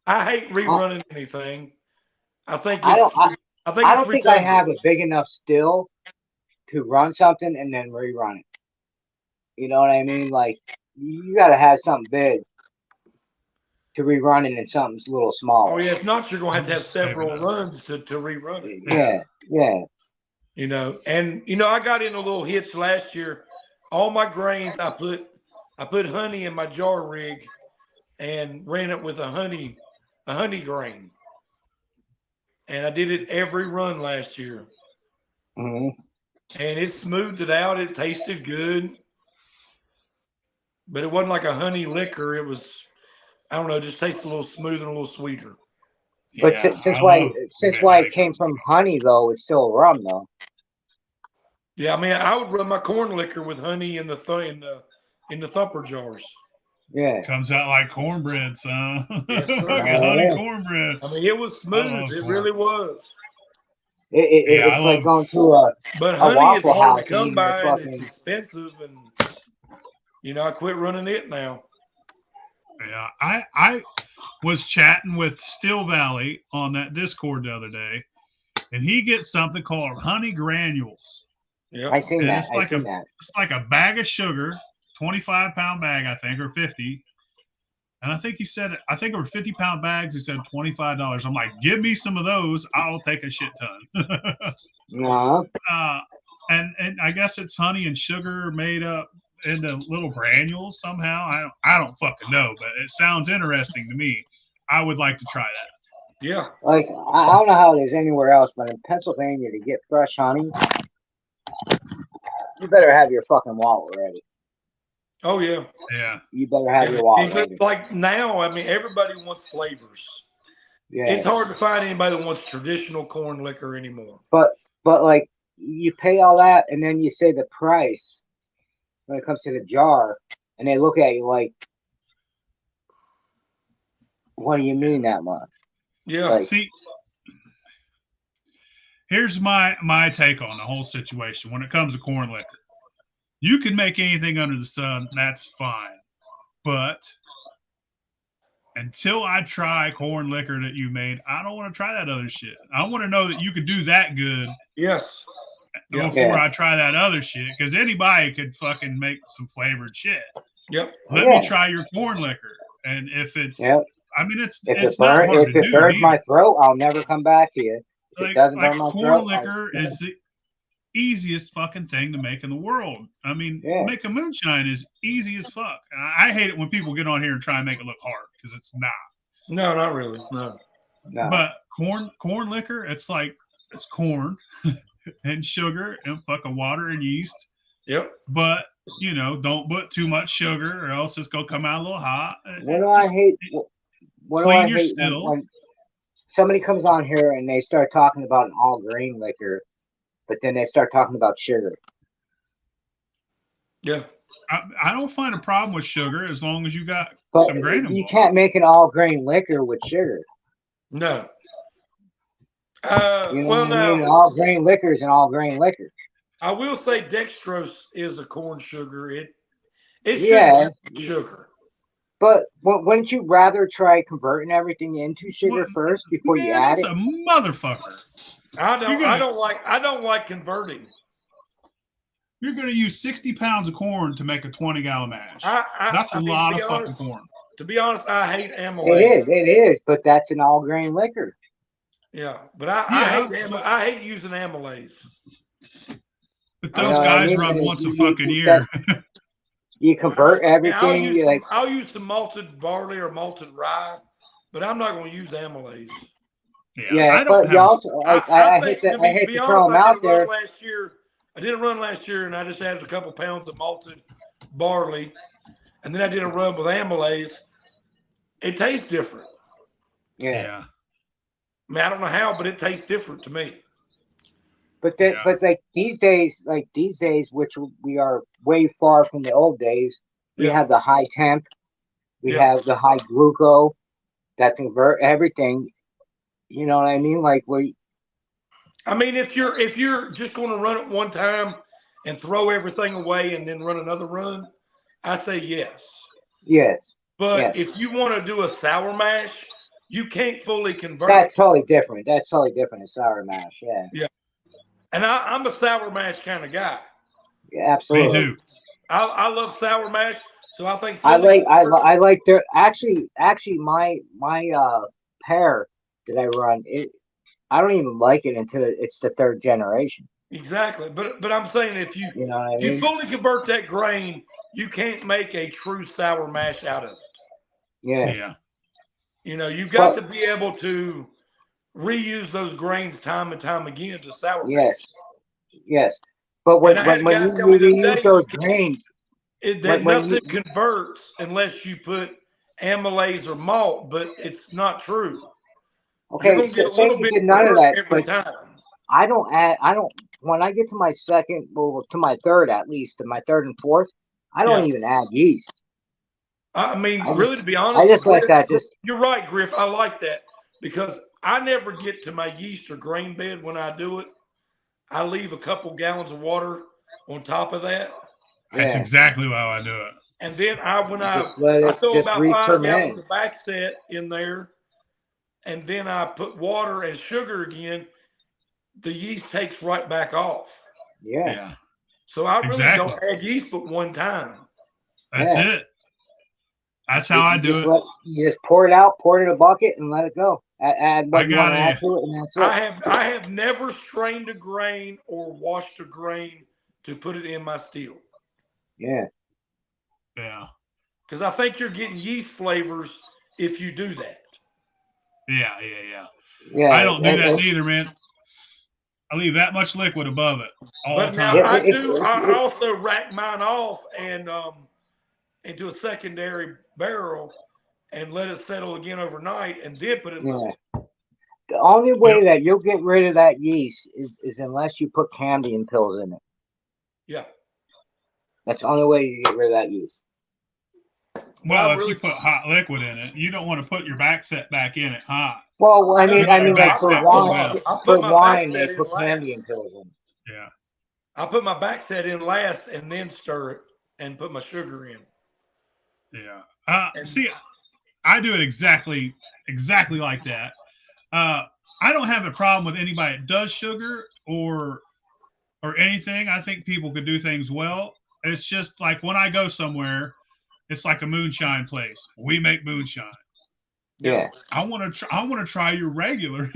I hate rerunning anything. I don't think I have a big enough still to run something and then rerun it. You know what I mean? Like, you got to have something big to rerun it in something a little smaller. Oh yeah, if not, you're gonna have to have several runs to rerun it. Yeah. I got in a little hitch last year. All my grains, I put honey in my jar rig, and ran it with a honey grain. And I did it every run last year. Mm-hmm. And it smoothed it out. It tasted good. But it wasn't like a honey liquor. It was, I don't know, just tasted a little smoother and a little sweeter. But Yeah, since I why love it came from honey though, it's still rum though. Yeah, I mean, I would run my corn liquor with honey in the thumper jars. Yeah. Comes out like cornbread, son. Yes, sir. Like a honey cornbread. I mean, it was smooth. It really was. It's like going to But a honey is Waffle hard House to come and eating by, a and it's expensive. And I quit running it now. Yeah, I was chatting with Still Valley on that Discord the other day, and he gets something called honey granules. Yeah, I seen And that. it's I like seen that. it's like a bag of sugar, 25-pound bag, I think, or 50. And I think he said, I think over 50-pound bags, he said $25. I'm like, give me some of those. I'll take a shit ton. No. And I guess it's honey and sugar made up into little granules somehow. I don't fucking know, but it sounds interesting to me. I would like to try that. yeah. Like I don't know how it is anywhere else, but in Pennsylvania to get fresh honey, you better have your fucking wallet ready. Oh yeah. Yeah. You better have your wallet ready. Like now, I mean, everybody wants flavors. Yeah. It's hard to find anybody that wants traditional corn liquor anymore. But like you pay all that and then you say the price when it comes to the jar, and they look at you like, what do you mean that much? Yeah. Like, See, here's my take on the whole situation when it comes to corn liquor. You can make anything under the sun, that's fine. But until I try corn liquor that you made, I don't want to try that other shit. I want to know that you could do that good Yes. before I try that other shit, because anybody could fucking make some flavored shit. Yep. Let me try your corn liquor, and if it's, I mean, it's not hard to do. If it burns my throat, I'll never come back to you. If it doesn't burn my corn throat, liquor is the easiest fucking thing to make in the world. I mean, make a moonshine is easy as fuck. I hate it when people get on here and try and make it look hard, because it's not. No, not really. No. But corn liquor, it's like it's corn and sugar and fucking water and yeast. Yep. But don't put too much sugar, or else it's gonna come out a little hot. What do I hate? What do I hate when somebody comes on here and they start talking about an all grain liquor, but then they start talking about sugar. Yeah. I don't find a problem with sugar as long as you got some grain involved. You can't make an all grain liquor with sugar. No. An all grain liquor is an all grain liquor. I will say dextrose is a corn sugar. It's sugar. But wouldn't you rather try converting everything into sugar first before you add it? That's a motherfucker. I don't like converting. You're going to use 60 pounds of corn to make a 20-gallon mash. That's a lot of fucking corn. To be honest, I hate amylase. It is, but that's an all grain liquor. Yeah, but I hate using amylase. But those guys run once a fucking year. You convert everything. I'll use some malted barley or malted rye, but I'm not going to use amylase. But you also, I hate to throw them out there. I did a run last year, and I just added a couple pounds of malted barley, and then I did a run with amylase. It tastes different. Yeah. I mean, I don't know how, but it tastes different to me. But these days, which we are way far from the old days, we have the high temp, we have the high glucose that convert everything. You know what I mean? I mean, if you're just going to run it one time and throw everything away and then run another run, I say yes. Yes. But if you want to do a sour mash, you can't fully convert. That's totally different. A sour mash. Yeah. Yeah. And I'm a sour mash kind of guy. Yeah, absolutely. Me too. I love sour mash, so I think I like their actually my pear that I run I don't even like it until it's the third generation. Exactly, but I'm saying if you you fully convert that grain, you can't make a true sour mash out of it. Yeah. Yeah. You know, you've got to be able to reuse those grains time and time again to sour bait. Yes. Yes. But when And I had a when guy you tell me the other reuse day, those grains, that when nothing you converts unless you put amylase or malt, but it's not true. You're okay, going to get so a say little you bit did of none of hurt that, every but time. I don't when I get to my second, well, to my third at least, to my third and fourth, I don't Yeah. even add yeast. I mean, I really, just to be I honest, just let Griff, that just you're right, Griff. I like that because I never get to my yeast or grain bed when I do it. I leave a couple gallons of water on top of that. That's yeah, exactly how I do it. And then when just let I it throw just about 5 re-ferment. gallons of back set in there, and then I put water and sugar again, the yeast takes right back off. Yeah, Yeah. So I really Exactly. don't add yeast but one time. That's yeah. it. That's how I do it. You just pour it out, pour it in a bucket, and let it go. Add I what you want got to add a to it, and that's it. I have never strained a grain or washed a grain to put it in my still. Yeah, yeah. Because I think you're getting yeast flavors if you do that. Yeah. yeah. I don't do that neither, man. I leave that much liquid above it all But the now time. I also rack mine off and into a secondary barrel and let it settle again overnight and then put it in my still. The only way Yep. that you'll get rid of that yeast is unless you put Cambion pills in it. Yeah. That's the only way you get rid of that yeast. Well, if you put hot liquid in it, you don't want to put your back set back in it hot. Well, I mean, like for put my wine, back they set put in last. Cambion pills in. Yeah. I put my back set in last and then stir it and put my sugar in. Yeah. See, I do it exactly like that. I don't have a problem with anybody that does sugar or anything. I think people could do things well. It's just like when I go somewhere, it's like a moonshine place. We make moonshine. Yeah. I want to try your regular.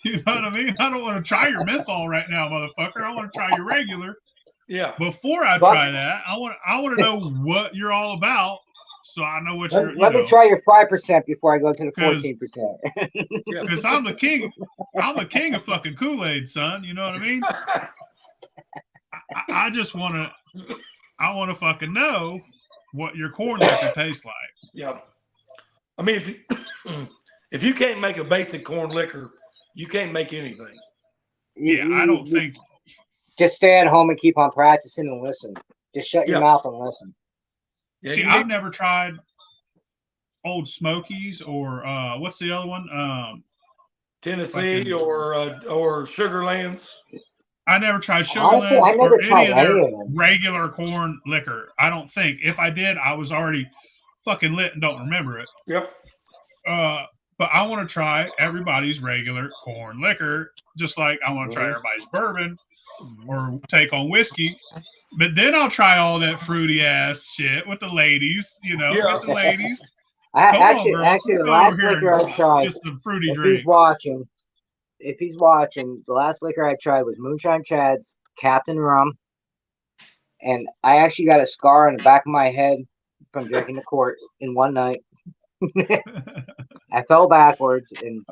You know what I mean? I don't want to try your menthol right now, motherfucker. I want to try your regular. Yeah. Before I try that, I want to know what you're all about, so I know what you're. Let me try your 5% before I go to the 14%. Because I'm the king. I'm the king of fucking Kool-Aid, son. You know what I mean? I just want to. I want to fucking know what your corn liquor tastes like. Yeah. I mean, if you can't make a basic corn liquor, you can't make anything. Yeah, I don't think. Just stay at home and keep on practicing and listen. Just shut your mouth and listen. Yeah, see, I've never tried Old Smokies or what's the other one? Tennessee or Sugarlands. I never tried Sugarlands or any of their regular corn liquor. I don't think. If I did, I was already fucking lit and don't remember it. Yep. But I want to try everybody's regular corn liquor, just like I want to try everybody's bourbon or take on whiskey. But then I'll try all that fruity ass shit with the ladies, you know, get the ladies. Actually, the last liquor I tried, get some fruity if drinks. If he's watching, the last liquor I tried was Moonshine Chad's Captain Rum. And I actually got a scar on the back of my head from drinking the quart in one night. I fell backwards and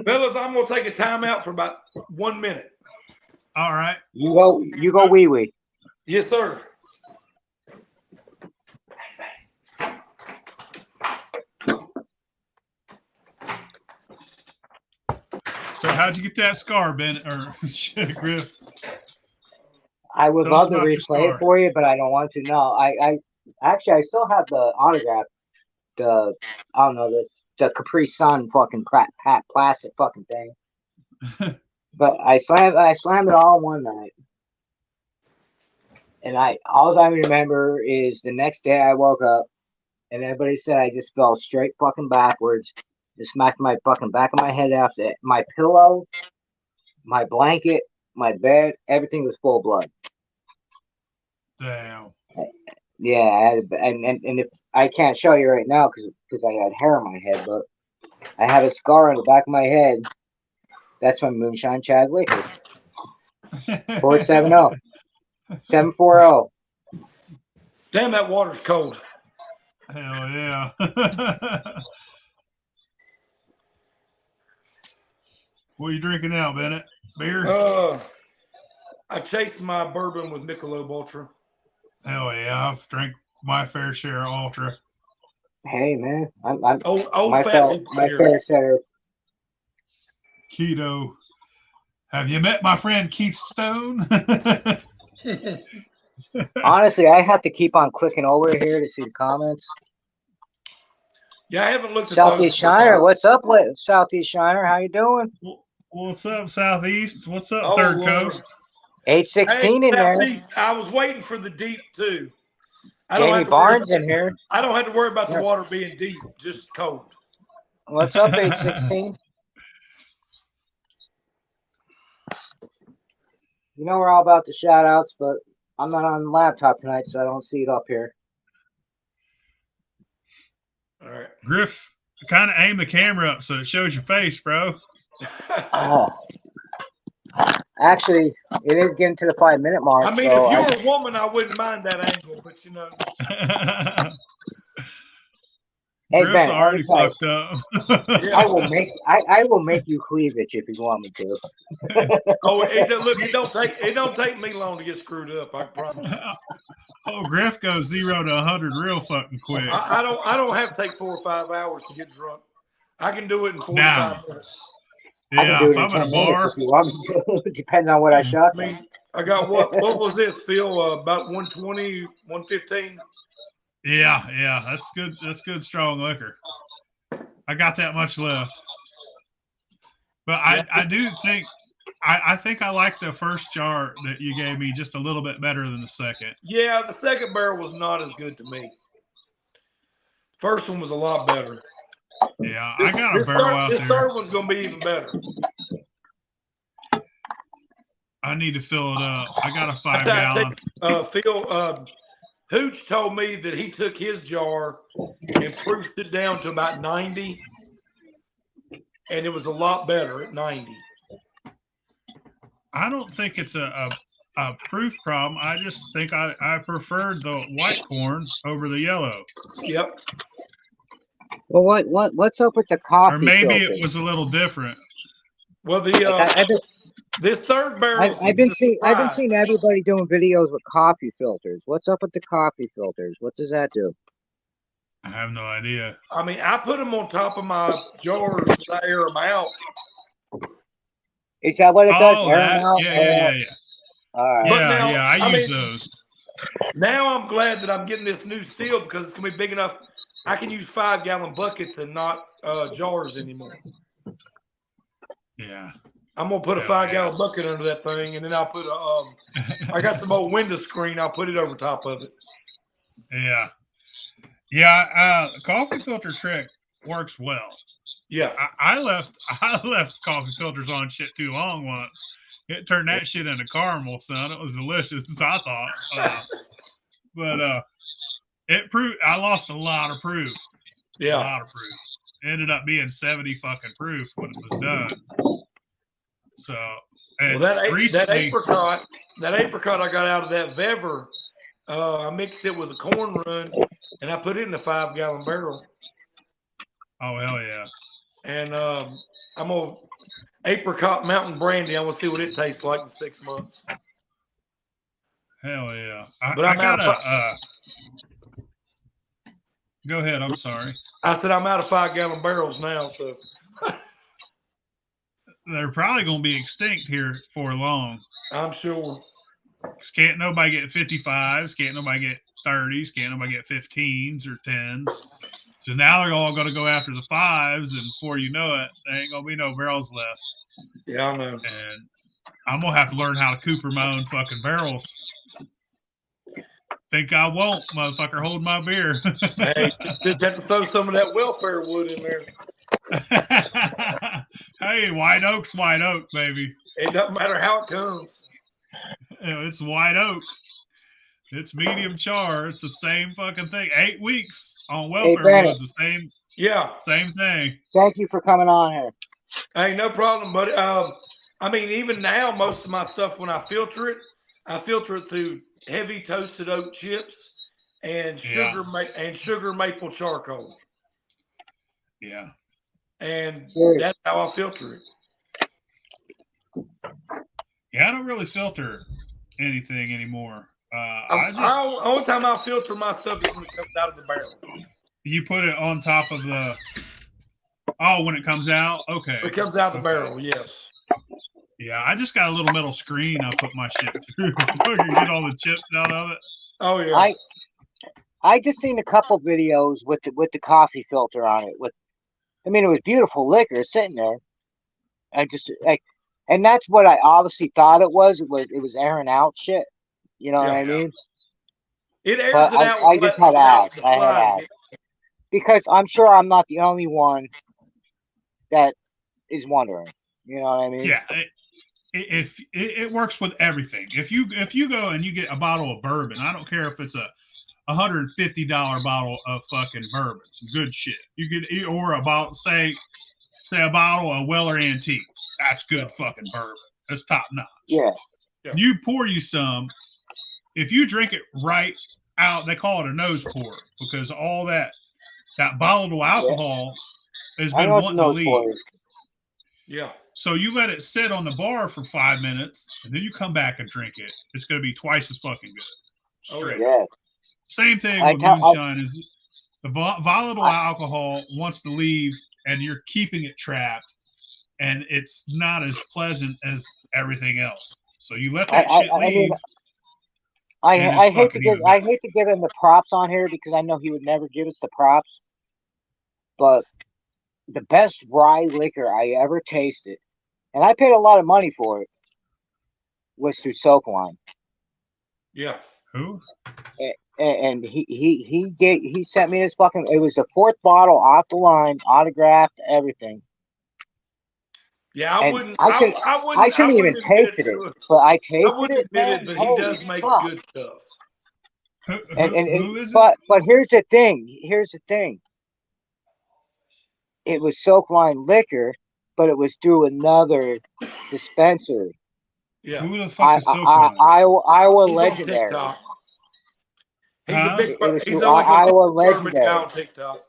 fellas, I'm gonna take a timeout for about 1 minute. All right. You go wee wee. Yes, sir. So how'd you get that scar, Ben or Griff? I would love to replay it for you, but I don't want to. No, I actually still have the autograph. I don't know, the Capri Sun fucking plastic fucking thing. But I slammed it all one night. And all I remember is the next day I woke up and everybody said I just fell straight fucking backwards. Just smacked my fucking back of my head after it. My pillow, my blanket, my bed, everything was full of blood. Damn. Yeah, and if I can't show you right now because I had hair on my head, but I have a scar on the back of my head. That's from Moonshine Chad Liquor. 470 740. Damn, that water's cold. Hell yeah. What are you drinking now, Bennett? Beer? I chased my bourbon with Michelob Ultra. Hell yeah. I've drank my fair share of Ultra. Hey man, I'm Old my fat fair share. Keto. Have you met my friend Keith Stone? Honestly, I have to keep on clicking over here to see the comments. Yeah, I haven't looked at Southeast those. Shiner, what's up, Southeast Shiner? How you doing? What's up, Southeast? What's up, Oh, Third Lord. Coast? 816 Hey, in there. Southeast, I was waiting for the deep too. Jamie Barnes in here. I don't have to worry about the water being deep, just cold. What's up, 816? You know we're all about the shout outs, but I'm not on the laptop tonight, so I don't see it up here. All right. Griff, kind of aim the camera up so it shows your face, bro. Oh. Actually, it is getting to the 5-minute mark. I mean, so if you were a woman, I wouldn't mind that angle, but you know. Hey, Griff's Ben, already fucked up. I will make you cleavage if you want me to. Oh, it don't take me long to get screwed up. I promise. Oh, Griff goes 0 to 100 real fucking quick. I don't have to take 4 or 5 hours to get drunk. I can do it in 45 minutes. Yeah, I can do it in 10 minutes if you want me to, depending on what I shot. I mean, I got what was this, Phil? About 120, 115? Yeah, that's good. That's good strong liquor. I got that much left. But I do think I think I like the first jar that you gave me just a little bit better than the second. Yeah, the second barrel was not as good to me. First one was a lot better. Yeah, I got a barrel out there. This third one's going to be even better. I need to fill it up. I got a 5-gallon. Phil, Hooch told me that he took his jar and proofed it down to about 90, and it was a lot better at 90. I don't think it's a proof problem. I just think I preferred the white corn over the yellow. Yep. Well, what's up with the coffee? Or maybe filter? it was a little different. Well, this third barrel. I've been seeing everybody doing videos with coffee filters. What's up with the coffee filters? What does that do? I have no idea. I mean, I put them on top of my jars to air them out. Is that what it does? Air That? them out? Yeah. All right. I use those. Now I'm glad that I'm getting this new steel because it's gonna be big enough. I can use 5-gallon buckets and not jars anymore. Yeah. I'm gonna put a 5-gallon bucket under that thing, and then I'll put I got some old window screen. I'll put it over top of it. Yeah. Coffee filter trick works well. Yeah. I left coffee filters on shit too long once. It turned that shit into caramel, son. It was delicious, I thought. But it proved I lost a lot of proof. Yeah. A lot of proof. It ended up being 70 fucking proof when it was done. So that apricot I got out of that Vever, I mixed it with a corn run and I put it in a 5-gallon barrel. Oh hell yeah. And I'm gonna apricot mountain brandy. I'm gonna see what it tastes like in 6 months. Hell yeah. Go ahead, I'm sorry. I said I'm out of 5-gallon barrels now, so they're probably gonna be extinct here for long. I'm sure. Can't nobody get 55s, can't nobody get 30s, can't nobody get 15s or 10s. So now they're all going to go after the 5s, and before you know it, there ain't going to be no barrels left. Yeah, I know. And I'm going to have to learn how to cooper my own fucking barrels. Think I won't, motherfucker, hold my beer. Hey, just have to throw some of that welfare wood in there. Hey, white oak, baby. It doesn't matter how it comes. It's white oak. It's medium char. It's the same fucking thing. 8 weeks on welfare wood's the same. Yeah. Same thing. Thank you for coming on here. Hey, no problem, buddy. I mean, even now, most of my stuff, when I filter it through heavy toasted oat chips and sugar maple charcoal. Yeah. And Cheers. that's how I filter it. Yeah, I don't really filter anything anymore. Only time I filter my stuff is when it comes out of the barrel. You put it on top of the. When it comes out, okay. It comes out of the barrel, yes. Yeah, I just got a little metal screen. I put my shit through. I can get all the chips out of it. Oh yeah. I just seen a couple videos with the coffee filter on it. It was beautiful liquor sitting there. And that's what I obviously thought it was. It was airing out shit. You know what I mean? It airs But it out. I just had asked. I had asked because I'm sure I'm not the only one that is wondering. You know what I mean? Yeah. If it works with everything. If you go and you get a bottle of bourbon, I don't care if it's a $150 bottle of fucking bourbon, some good shit. You could, or a bottle, say a bottle of Weller Antique. That's good fucking bourbon. That's top notch. Yeah. You pour you some. If you drink it right out, they call it a nose pour because all that volatile alcohol has been wanting to leave. Yeah. So you let it sit on the bar for 5 minutes, and then you come back and drink it. It's going to be twice as fucking good. Straight. Yeah. Same thing with moonshine is the volatile alcohol wants to leave, and you're keeping it trapped, and it's not as pleasant as everything else. So you let that shit leave. I hate to give him the props on here because I know he would never give us the props. But the best rye liquor I ever tasted, and I paid a lot of money for it, was through Soakline. Yeah. Who? And he sent me this fucking. It was the fourth bottle off the line, autographed, everything. Yeah, I shouldn't even tasted it, but I tasted it. Man, but he does make good stuff. Who is it? But here's the thing. It was Soakline liquor, but it was through another dispensary. Yeah. Who the fuck is Soakline? Iowa Legendary. He's a big. He's Iowa Legendary on TikTok.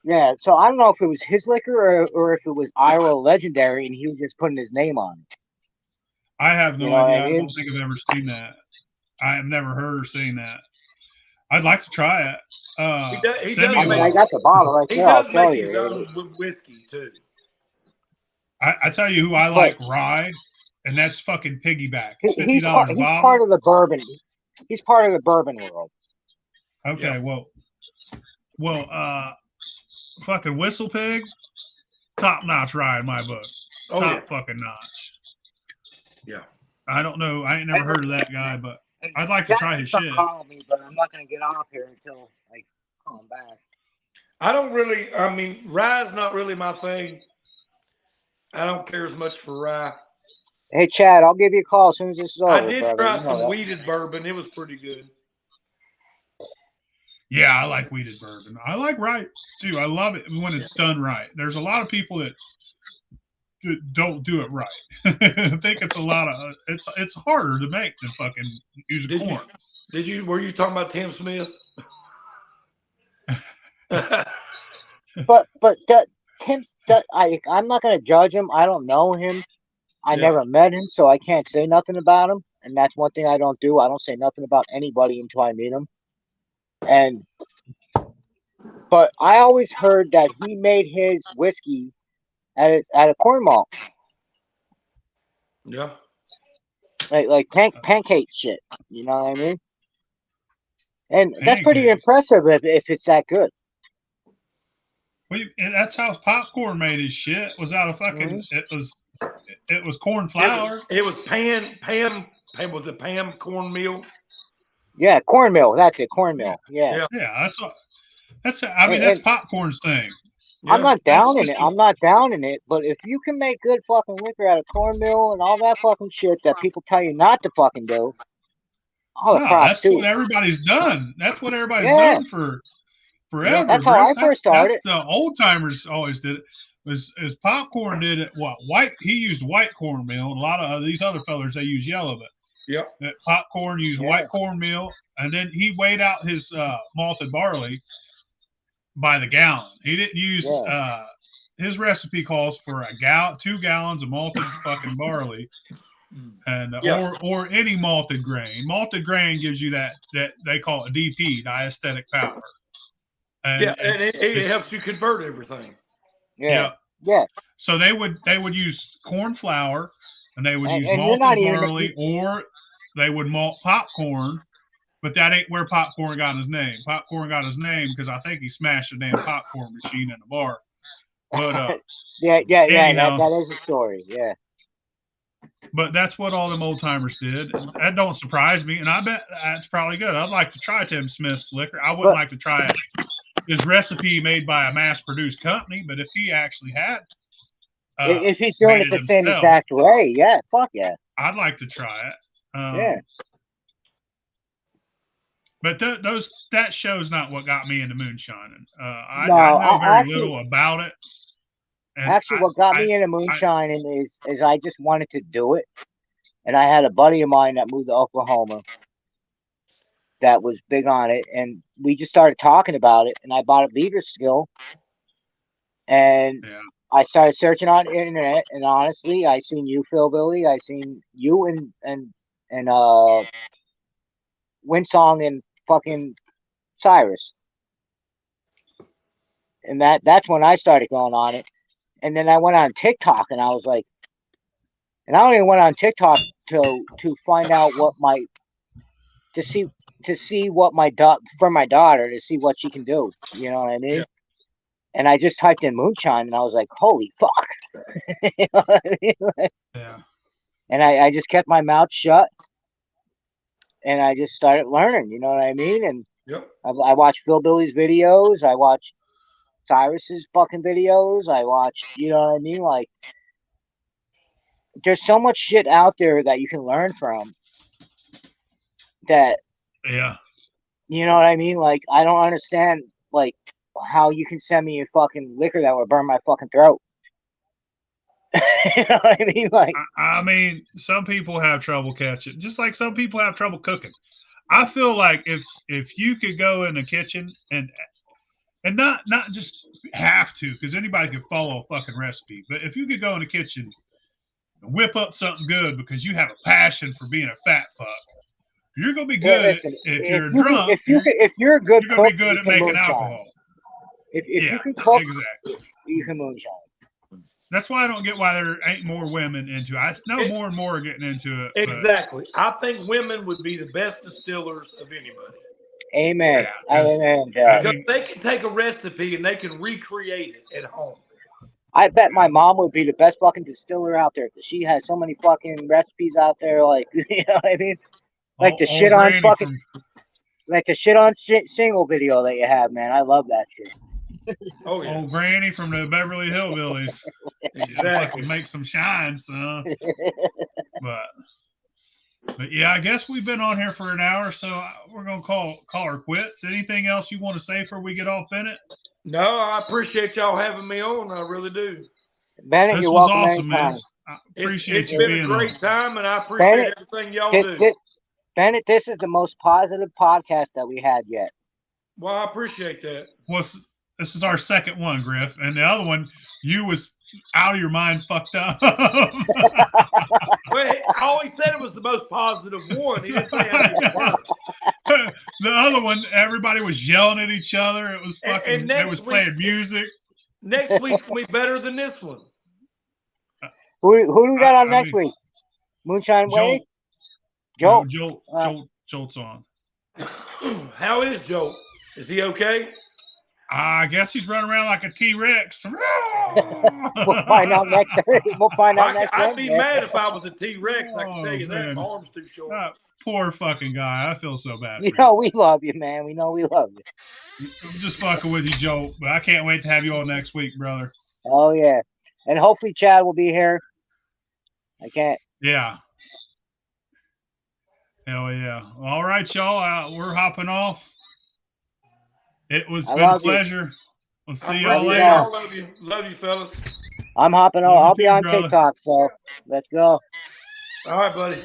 Yeah, so I don't know if it was his liquor or if it was Iowa Legendary, and he was just putting his name on it. I have no idea. I don't think I've ever seen that. I have never heard or seen that. I'd like to try it. I got the bottle right there. He does make his own whiskey too. I tell you who I like rye, and that's fucking Piggyback. He's part of the bourbon. He's part of the bourbon world. Okay, well, fucking Whistle Pig, top notch rye in my book. Top fucking notch. Yeah. I don't know. I ain't never heard of that guy, but I'd like to try his shit. Call me, but I'm not gonna get off here until I call him back. I don't really. I mean, rye's not really my thing. I don't care as much for rye. Hey, Chad, I'll give you a call as soon as this is over. I did try some weeded bourbon. It was pretty good. Yeah, I like weeded bourbon. I like rye too. I love it when it's done right. There's a lot of people that don't do it right. I think it's it's harder to make than fucking use corn. Were you talking about Tim Smith? but I'm not gonna judge him. I don't know him. I never met him, so I can't say nothing about him. And that's one thing I don't do. I don't say nothing about anybody until I meet him. But I always heard that he made his whiskey at a corn malt. Yeah. Like pancake shit. You know what I mean? And that's pretty impressive if it's that good. Well, that's how popcorn made his shit. Was out of fucking. It was corn flour. It was Pam. Was it Pam cornmeal? Yeah, cornmeal. That's it. Cornmeal. Yeah. Yeah. That's popcorn's thing. Yeah, I'm not downing it. I'm not downing it. But if you can make good fucking liquor out of cornmeal and all that fucking shit that people tell you not to fucking do, that's what everybody's done. That's what everybody's done for forever. Yeah, that's how I first started. That's the old timers always did it. Was popcorn did it? White? He used white cornmeal. A lot of these other fellers they use yellow, but popcorn used white cornmeal, and then he weighed out his malted barley by the gallon. He didn't use his recipe calls for 2 gallons of malted fucking barley, and or any malted grain. Malted grain gives you that they call it DP, diastatic power. And it helps you convert everything. Yeah. So they would use corn flour, and they would use malted barley, or they would malt popcorn. But that ain't where popcorn got his name. Popcorn got his name because I think he smashed a damn popcorn machine in the bar. But anyhow, that is a story. Yeah. But that's what all them old timers did. That don't surprise me, and I bet that's probably good. I'd like to try Tim Smith's liquor. I wouldn't like to try his recipe made by a mass-produced company, but if he actually had, if he's doing it the same exact way, fuck yeah, I'd like to try it. Yeah. But that show's not what got me into moonshining. I know very little about it. Actually, what got me into moonshining is I just wanted to do it. And I had a buddy of mine that moved to Oklahoma that was big on it. And we just started talking about it. And I bought a beaver skill. And I started searching on the internet. And honestly, I seen you, Phil Billy. I seen you and Winsong and fucking Cyrus. And that's when I started going on it. And then I went on TikTok, and I was like, and I only went on TikTok to find out to see what for my daughter, to see what she can do. You know what I mean? Yeah. And I just typed in moonshine, and I was like, holy fuck. You know what I mean? Yeah. And I just kept my mouth shut, and I just started learning. You know what I mean? And I watched Phil Billy's videos. I watched Cyrus's fucking videos. I watched, you know what I mean? Like, there's so much shit out there that you can learn from that, you know what I mean? Like, I don't understand, like, how you can send me a fucking liquor that would burn my fucking throat. You know what I mean? Like, I mean, some people have trouble catching, just like some people have trouble cooking. I feel like if you could go in the kitchen and not just have to, because anybody can follow a fucking recipe. But if you could go in the kitchen and whip up something good because you have a passion for being a fat fuck, you're gonna be good. If you're drunk, if you're a good you're cook, gonna be good at making alcohol. If you can cook, exactly, you can moonshine. That's why I don't get why there ain't more women into it. I know more and more are getting into it. Exactly. I think women would be the best distillers of anybody. Amen. Amen. Because they can take a recipe and they can recreate it at home. I bet my mom would be the best fucking distiller out there because she has so many fucking recipes out there. Like, you know what I mean? Like the shit on fucking, like the shit on single video that you have, man. I love that shit. Oh yeah. Old Granny from the Beverly Hillbillies. Exactly. Make some shine, son. But yeah, I guess we've been on here for an hour, so we're gonna call her quits. Anything else you want to say before we get off, Bennett? No, I appreciate y'all having me on. I really do. Bennett, this you're was welcome awesome, anytime. man. I appreciate you being on. It's been a great time, and I appreciate everything y'all do. Bennett, this is the most positive podcast that we had yet. Well, I appreciate that. This is our second one, Griff, and the other one, you was out of your mind, fucked up. Well, I always said it was the most positive one. He didn't say how many words. The other one, everybody was yelling at each other. It was fucking. They was playing music. Next week's gonna be better than this one. Who do we got on next week? Moonshine Wade? Jolt. Jolt's on. How is Jolt? Is he okay? I guess he's running around like a T-Rex. We'll find out next. I'd be mad if I was a T-Rex. I can tell you that. My arm's too short. Poor fucking guy. I feel so bad. You know we love you, man. We know we love you. I'm just fucking with you, Joe. But I can't wait to have you on next week, brother. Oh yeah, and hopefully Chad will be here. I can't. Yeah. Hell yeah. All right, y'all. We're hopping off. It was been a pleasure. We'll see y'all later. I love you. Love you, fellas. I'm hopping off. I'll be on TikTok, so let's go. All right, buddy.